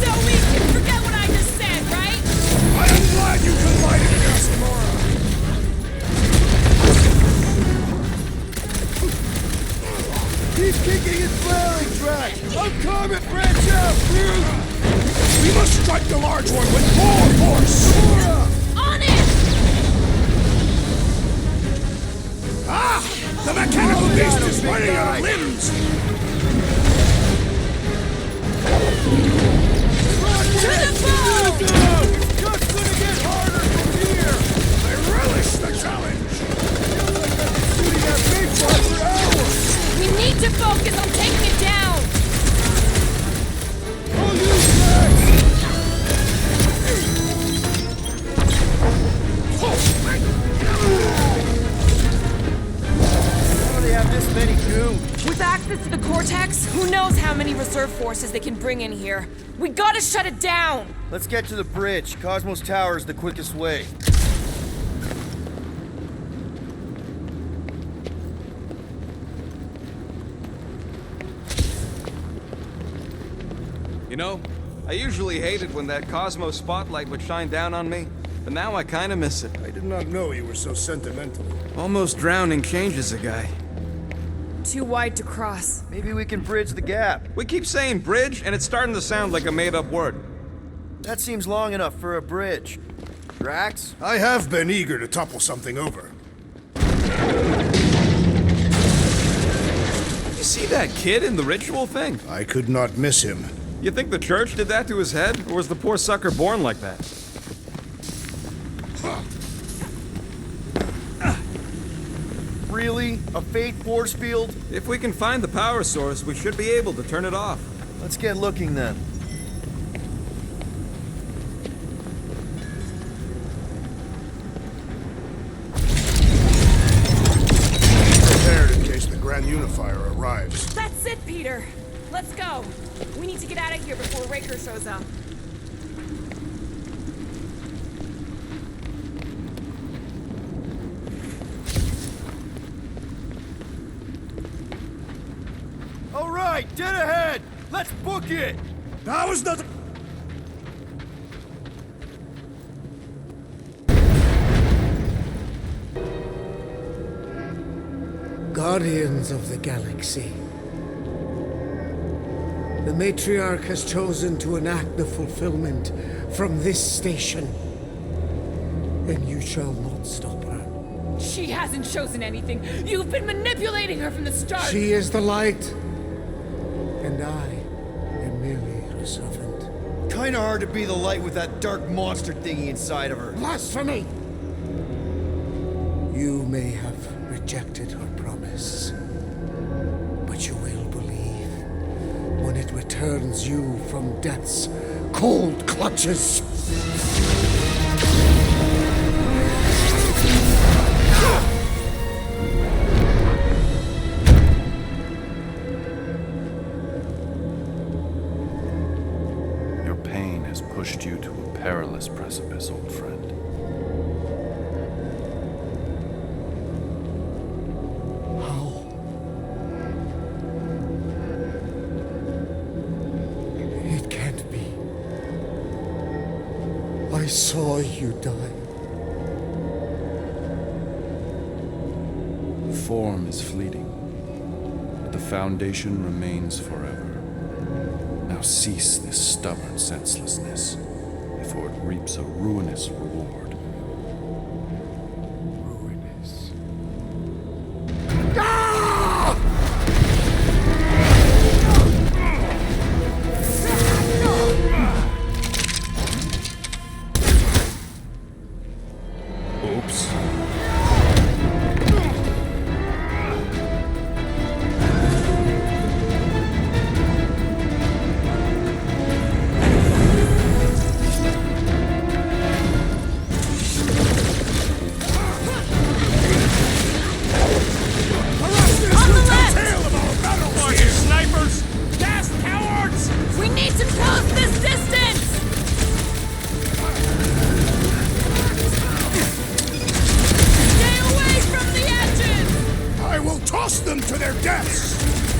So we can forget what I just said, right? I am glad you confided in us, Gamora! He's kicking his flailing track! I'm coming, branch out! We must strike the large one with more force! On it! Ah! The mechanical beast is running out of limbs! To the bow! It's just gonna get harder from here! I relish the challenge! Shooting that big one for hours! We need to focus on taking it down! I'll use that! How do they have this many goons? With access to the Cortex, who knows how many reserve forces they can bring in here. We gotta shut it down! Let's get to the bridge. Cosmos Tower is the quickest way. You know, I usually hated when that Cosmos spotlight would shine down on me, but now I kinda miss it. I did not know you were so sentimental. Almost drowning changes a guy. Too wide to cross. Maybe we can bridge the gap. We keep saying bridge, and it's starting to sound like a made-up word. That seems long enough for a bridge. Drax? I have been eager to topple something over. You see that kid in the ritual thing? I could not miss him. You think the church did that to his head, or was the poor sucker born like that? Really? A fate force field? If we can find the power source, we should be able to turn it off. Let's get looking then. Prepared in case the Grand Unifier arrives. That's it, Peter! Let's go! We need to get out of here before Raker shows up. All right, dead ahead! Let's book it! That was the... Guardians of the Galaxy. The Matriarch has chosen to enact the fulfillment from this station. And you shall not stop her. She hasn't chosen anything. You've been manipulating her from the start. She is the light. And I am merely servant. Kinda hard to be the light with that dark monster thingy inside of her. Blasphemy! You may have rejected her promise, but you will believe when it returns you from death's cold clutches. Your pain has pushed you to a perilous precipice, old friend. It can't be. I saw you die. Form is fleeting, but the foundation remains forever. Now cease this stubborn senselessness, before it reaps a ruinous reward. Ruinous. Oops. We need to close this distance! Stay away from the edges! I will toss them to their deaths!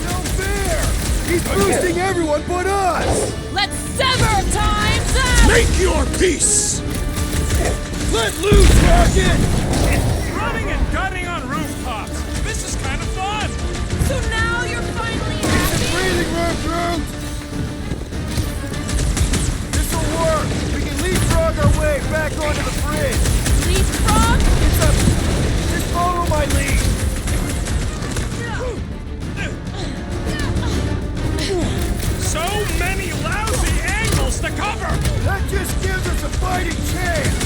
No fair! He's boosting everyone but us! Let's sever times up! Make your peace! Let loose, Rocket! Running and gunning on rooftops. This is kind of fun. So now you're finally happy? Breathing room, Groot! This'll work! We can leapfrog our way back onto the bridge! Leapfrog? It's a... Just follow my lead! So many lousy angles to cover. That just gives us a fighting chance!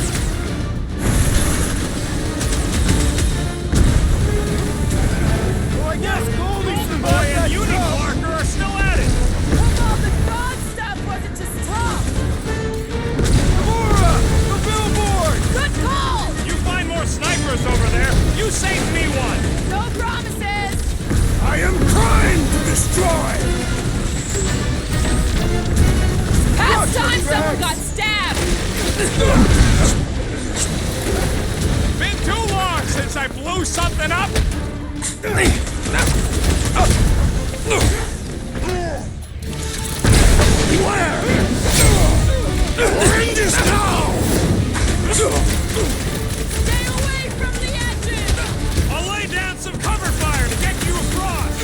Well, I guess Goldie survived Boy that and Unicorker are still at it. Come on, the god stuff wasn't just tough! Gamora! The billboard! Good call! You find more snipers over there. You saved me one. No promises! I am trying to destroy! Past time someone got stabbed! Been too long since I blew something up. Beware! End is now! Stay away from the edges! I'll lay down some cover fire to get you across.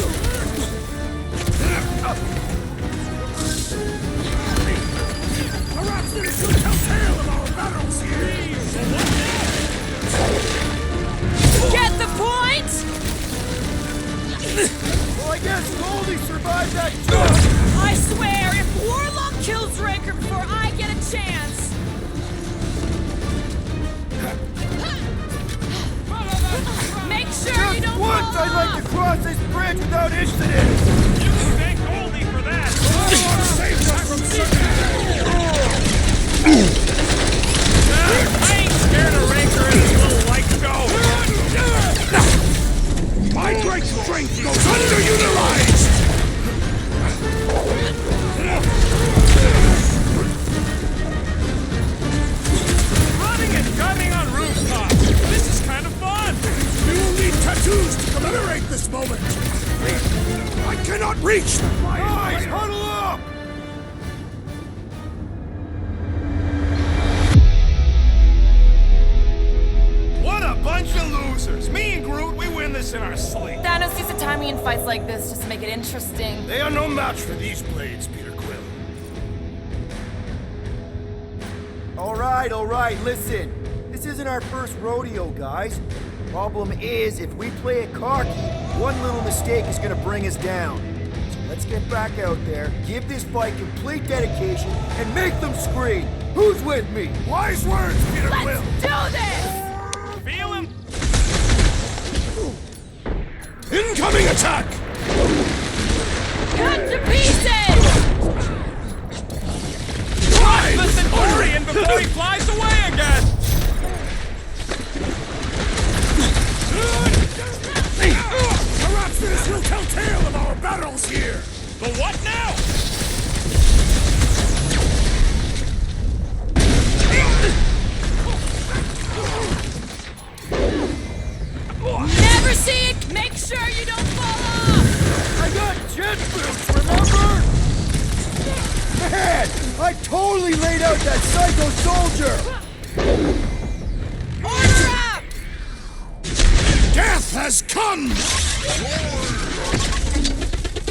Perhaps this will tell tale of our battles here! Get the point? Well, I guess Goldie survived that jump! I swear, if Warlock kills Raker before I get a chance... Make sure you don't Once fall I'd like off. to cross this bridge without incident! You can thank Goldie for that. I ain't scared of Raker and his little light show. My great strength goes underutilized! Running and gunning on rooftops. This is kind of fun. We will need tattoos to commemorate this moment! I cannot reach the fire! Guys, huddle up! What a bunch of losers! Me and Groot, we win this in our sleep. Thanos used to time me in fights like this just to make it interesting. They are no match for these blades, Peter Quill. All right, listen. This isn't our first rodeo, guys. Problem is, if we play it cocky, one little mistake is gonna bring us down. let's get back out there, give this fight complete dedication, and make them scream. Who's with me? Wise words, Peter Quill! Let's do this! Feel him? Incoming attack! Cut to pieces! Listen, Orion, before he flies away again! Perhaps this will tell tale of our battles here! The what now? Never see it! Make sure you don't fall off! I got jet boots, remember? Man, I totally laid out that psycho soldier! Order up! Death has come!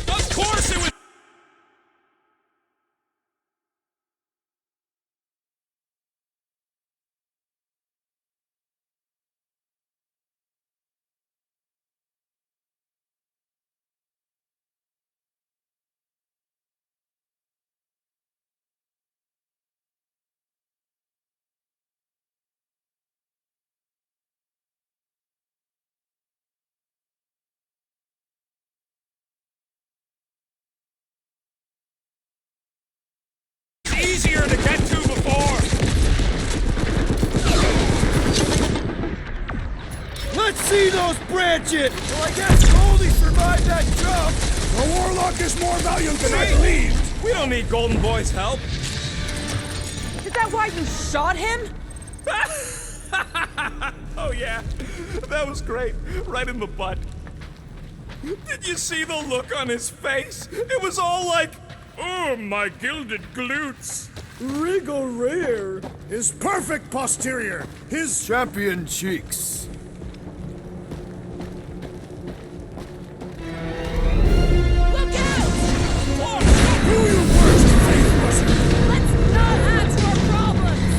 Of course it was... easier to get to before. Let's see those branches! Well, I guess Goldie survived that jump! The Warlock is more valiant than I believed! We don't need Golden Boy's help. Is that why you shot him? Oh yeah, that was great. Right in the butt. Did you see the look on his face? It was all like, oh, my gilded glutes. Rigor his perfect posterior, his champion cheeks. Look out! Do you worst faithless! Let's not add to our problems!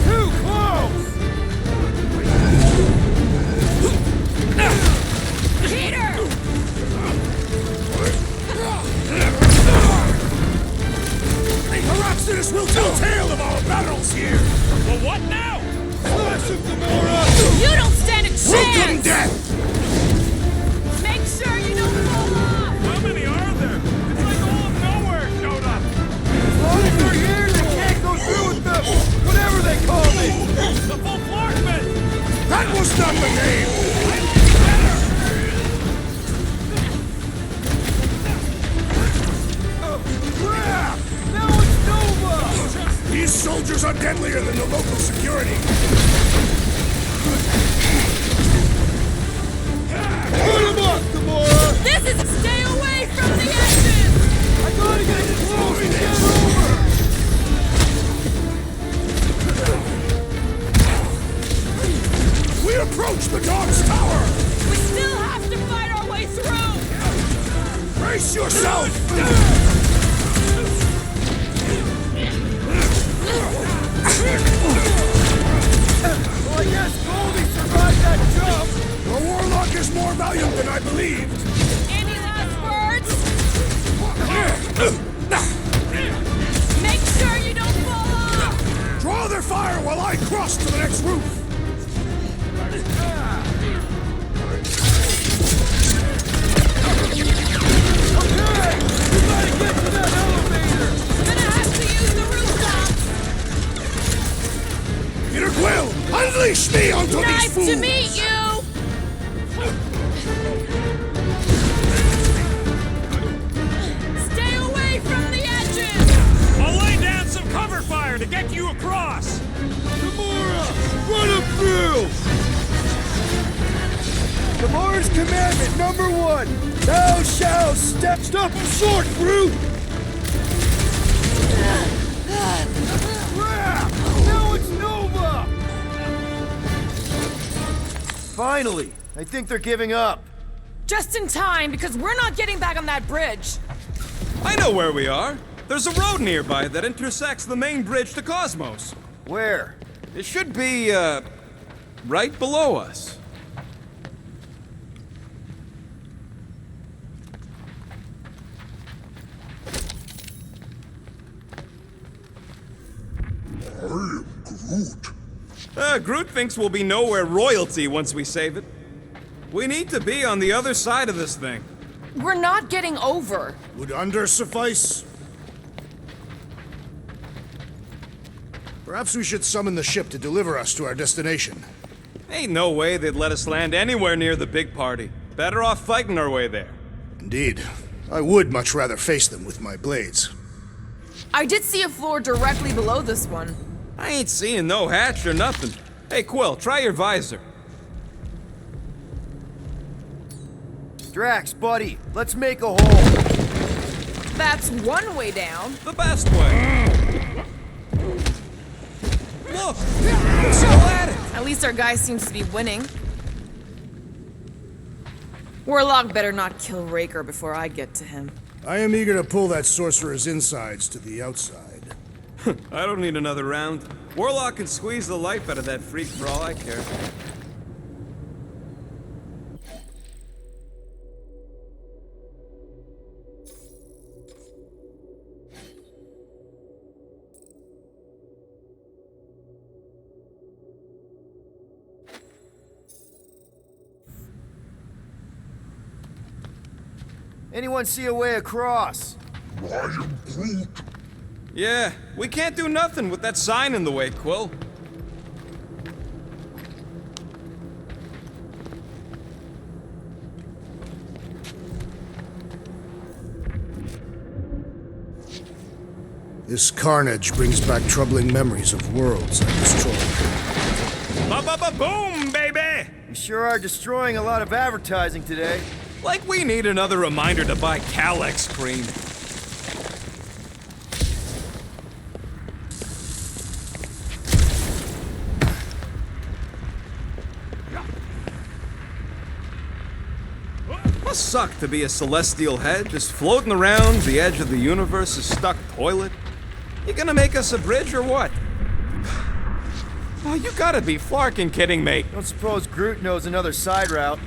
Too close! Peter! Perhaps this will tell tale of our battles here! Well, what now? Slash him, Gamora! You don't stand a chance! Welcome death! Make sure you don't fall off! How many are there? It's like all of nowhere showed up. As long as they're here, they can't go through with them! Whatever they call me! The full Flarkman! That was not the name! Crap! Now it's Nova! These soldiers are deadlier than the local security! Put him up, Gamora! This is stay away from the edges! I gotta get close and get over! We approach the dog's tower! We still have to fight our way through! Brace yourself! Well, I guess Goldie survived that jump! The Warlock is more valiant than I believed! Any last words? Make sure you don't fall off! Draw their fire while I cross to the next roof! Okay! We gotta get to that elevator! Gonna have to use the rooftop! Peter Quill, unleash me onto these Nice fools! to meet you! Stay away from the edges! I'll lay down some cover fire to get you across. Gamora! Run him through! Gamora's commandment number 1! Thou shalt step short, brute! Crap! Now it's Nova! Finally! I think they're giving up. Just in time, because we're not getting back on that bridge. I know where we are. There's a road nearby that intersects the main bridge to Cosmos. Where? It should be, right below us. Groot thinks we'll be nowhere royalty once we save it. We need to be on the other side of this thing. We're not getting over. Would under suffice? Perhaps we should summon the ship to deliver us to our destination. Ain't no way they'd let us land anywhere near the big party. Better off fighting our way there. Indeed. I would much rather face them with my blades. I did see a floor directly below this one. I ain't seeing no hatch or nothing. Hey, Quill, try your visor. Drax, buddy, let's make a hole. That's one way down. The best way. Look! We're still at it! At least our guy seems to be winning. Warlock better not kill Raker before I get to him. I am eager to pull that sorcerer's insides to the outside. I don't need another round. Warlock can squeeze the life out of that freak for all I care. Anyone see a way across? I am Groot. Yeah, we can't do nothing with that sign in the way, Quill. This carnage brings back troubling memories of worlds I destroyed. Ba-ba-ba-boom, baby! We sure are destroying a lot of advertising today. Like we need another reminder to buy Calyx cream. Must suck to be a celestial head, just floating around the edge of the universe, a stuck toilet. You gonna make us a bridge or what? Oh, you gotta be flarkin' kidding me. Don't suppose Groot knows another side route.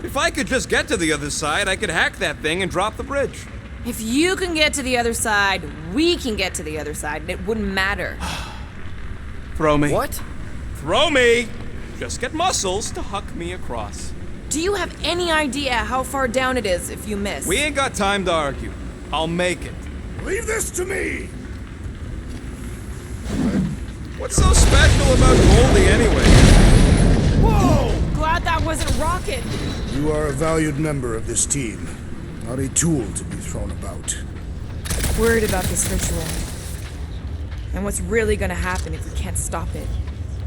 If I could just get to the other side, I could hack that thing and drop the bridge. If you can get to the other side, we can get to the other side, and it wouldn't matter. Throw me. What? Throw me! Just get muscles to huck me across. Do you have any idea how far down it is if you miss? We ain't got time to argue. I'll make it. Leave this to me! What's so special about Goldie anyway? Whoa! Glad that wasn't Rocket. You are a valued member of this team, not a tool to be thrown about. Worried about this ritual. And what's really gonna happen if we can't stop it.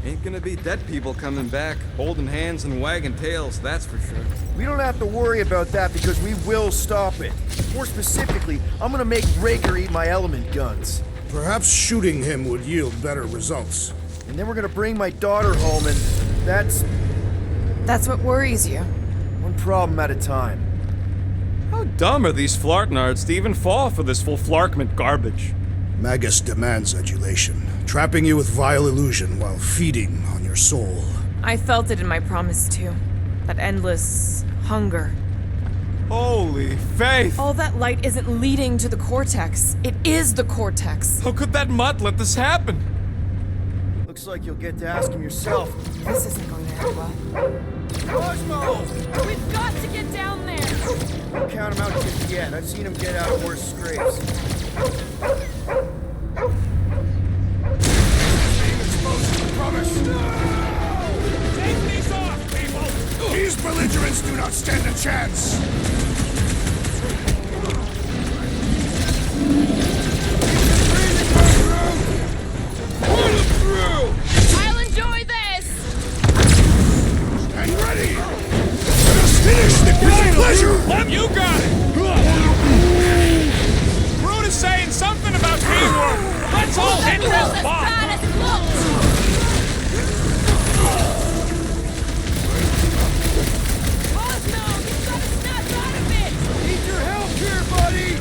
Ain't gonna be dead people coming back, holding hands and wagging tails, that's for sure. We don't have to worry about that because we will stop it. More specifically, I'm gonna make Raker eat my element guns. Perhaps shooting him would yield better results. And then we're gonna bring my daughter home and That's what worries you. One problem at a time. How dumb are these flartnards to even fall for this full flarkment garbage? Magus demands adulation, trapping you with vile illusion while feeding on your soul. I felt it in my promise too. That endless hunger. Holy faith! All that light isn't leading to the cortex. It is the cortex. How could that mutt let this happen? Looks like you'll get to ask him yourself. This isn't going to end well. Cosmo! We've got to get down there! Don't count him out just yet. I've seen him get out of worse scrapes. Promise! No! Take these off, people! These belligerents do not stand a chance! I'll enjoy this! Stand ready! Let us finish the great pleasure! You got it! Groot is saying something about teamwork! Let's all hit this bomb! Need your help here, buddy!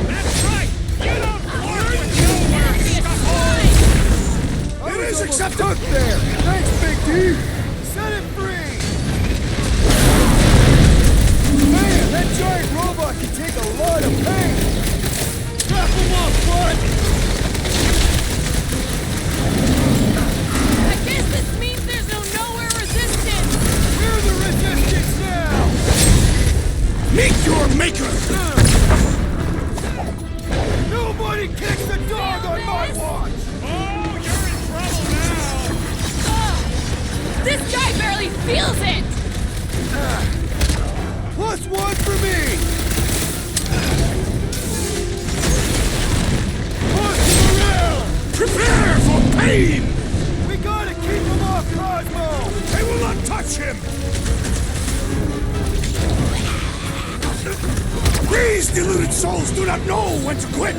That's right! You don't flirt with nowhere! It is accepted! Stuck there! Thanks, Big D! Set it free! Man, that giant robot can take a lot of pain! Strap him up, bud! I guess this means there's no nowhere resistance! We're the resistance now! Meet your maker! Nobody kicks a dog on my watch! Oh, you're in trouble now! This guy barely feels it! Plus one for me! Push him around! Prepare for pain! We gotta keep him off Cosmo! They will not touch him! These deluded souls do not know when to quit!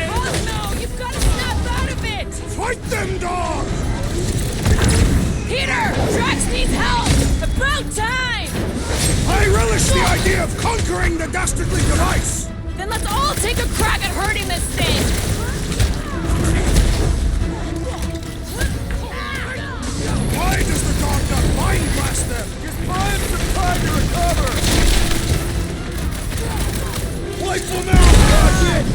Cosmo, you've got to snap out of it! Fight them, dog! Peter! Drax needs help! About time! I relish the idea of conquering the dastardly device! Then let's all take a crack at hurting this thing! Why does the dog not mind blast them? Just buy him some time to recover! Wipe him out, Rocket!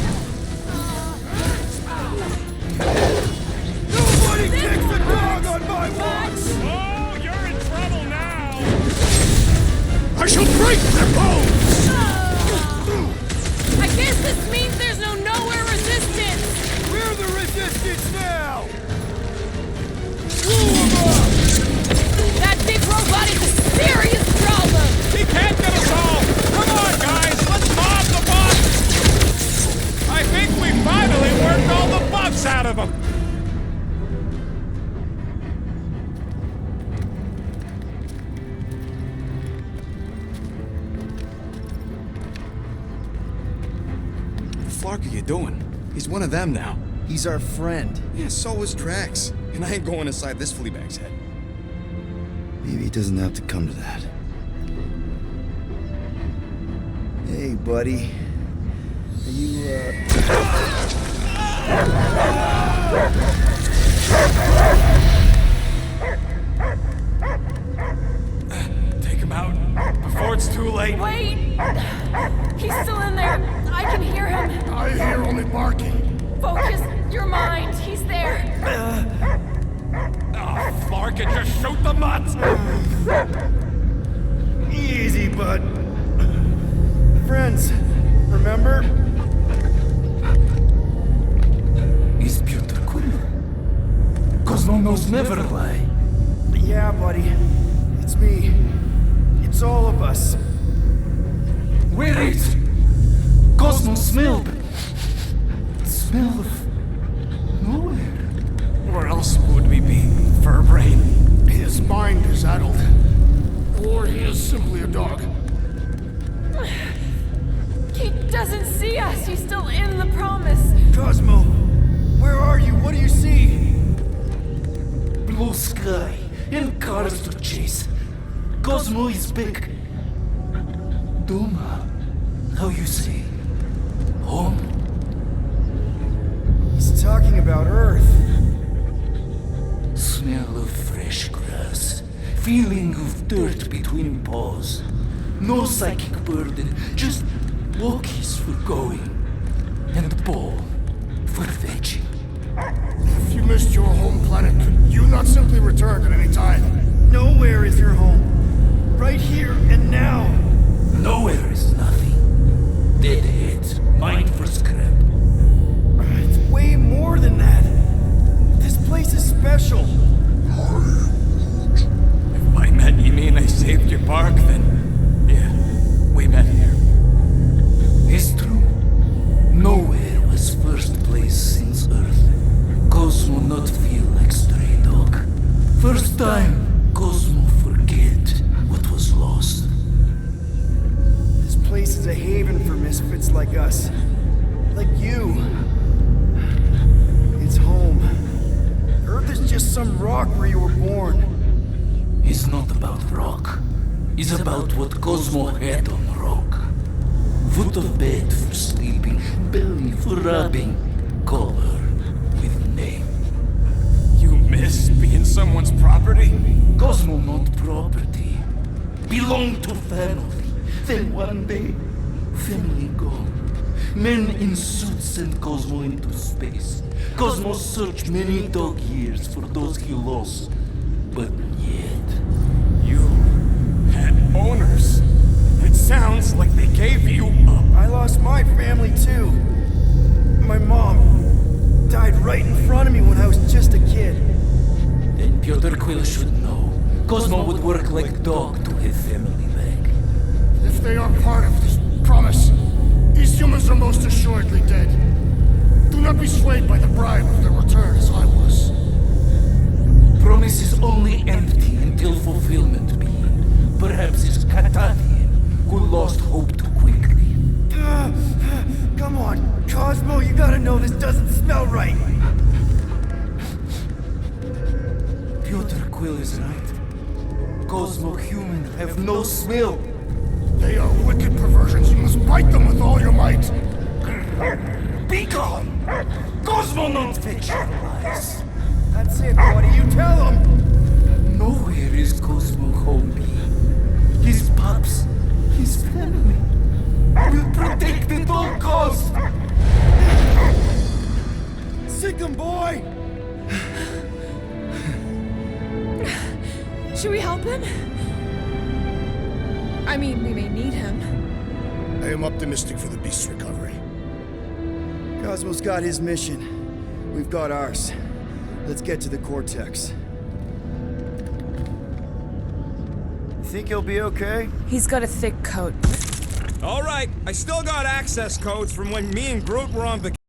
Nobody kicks a dog on my watch! Oh, you're in trouble now! I shall break their bones! I guess this means there's no nowhere resistance! We're the resistance now! Blow him up! That big robot is a serious problem! He can't get us all! Come on, guys! Let's mob the boss! I think we finally worked all the bugs out of him! What the fuck are you doing? He's one of them now. He's our friend. Yeah, so was Drax. And I ain't going inside this flea bag's head. Maybe it doesn't have to come to that. Hey, buddy. Are you, Take him out before it's too late. Wait! He's still in there! I can hear him! I hear only barking. Focus your mind! He's there! Oh, Flarkin, just shoot the nuts! Easy, bud. Friends, remember? Is Peter cool? Cosmo knows never lie. Yeah, buddy. It's me. It's all of us. Where is Cosmo smelled? Smell of nowhere. Where else would we be, Furbrain? His mind is addled. Or he is simply a dog. He doesn't see us! He's still in the promise! Cosmo, where are you? What do you see? Blue sky and cars to chase. Cosmo is back. Doma, how you say? Home? He's talking about Earth. Smell of fresh grass. Feeling of dirt between paws. No psychic burden, just walkies for going. And a ball for fetching. If you missed your home planet, could you not simply return at any time? Nowhere is your home. Right here and now. Nowhere is nothing. Deadheads, mind for scrap. It's way more than that. This place is special. If by met you mean I saved your bark, then yeah, we met here. It's true. Nowhere was first place since Earth. Cosmo not feel like stray dog. First time, Cosmo forget what was lost. This place is a haven for misfits like us. Like you. It's home. Earth is just some rock where you were born. It's not about rock. It's about what Cosmo had on rock. Foot of bed for sleeping, belly for rubbing, color with name. You miss being someone's property? Cosmo not property. Belong to family. Then one day, family gone. Men in suits send Cosmo into space. Cosmo searched many dog years for those he lost. But yet... You had owners. It sounds like they gave you up. I lost my family too. My mom died right in front of me when I was just a kid. Then Piotr Quill should know. Cosmo would work like dog to have family back. If they are part of this promise, these humans are most assuredly dead. Do not be swayed by the bribe of their return as I was. Promise is only empty until fulfillment be. Perhaps it's Katatian who lost hope too quickly. Come on, Cosmo, you gotta know this doesn't smell right. Piotr Quill is right. Cosmo human have no smell. They are wicked perversions. You must bite them with all your might. Be gone! Cosmo not fictionalized. That's it, buddy. You tell him. Nowhere is Cosmo home be. His pups, his family, will protect at all costs. Sick 'em, boy! Should we help him? I mean, we may need him. I am optimistic for the beast's recovery. Cosmo's got his mission. We've got ours. Let's get to the Cortex. Think he'll be okay? He's got a thick coat. All right, I still got access codes from when me and Groot were on vacation.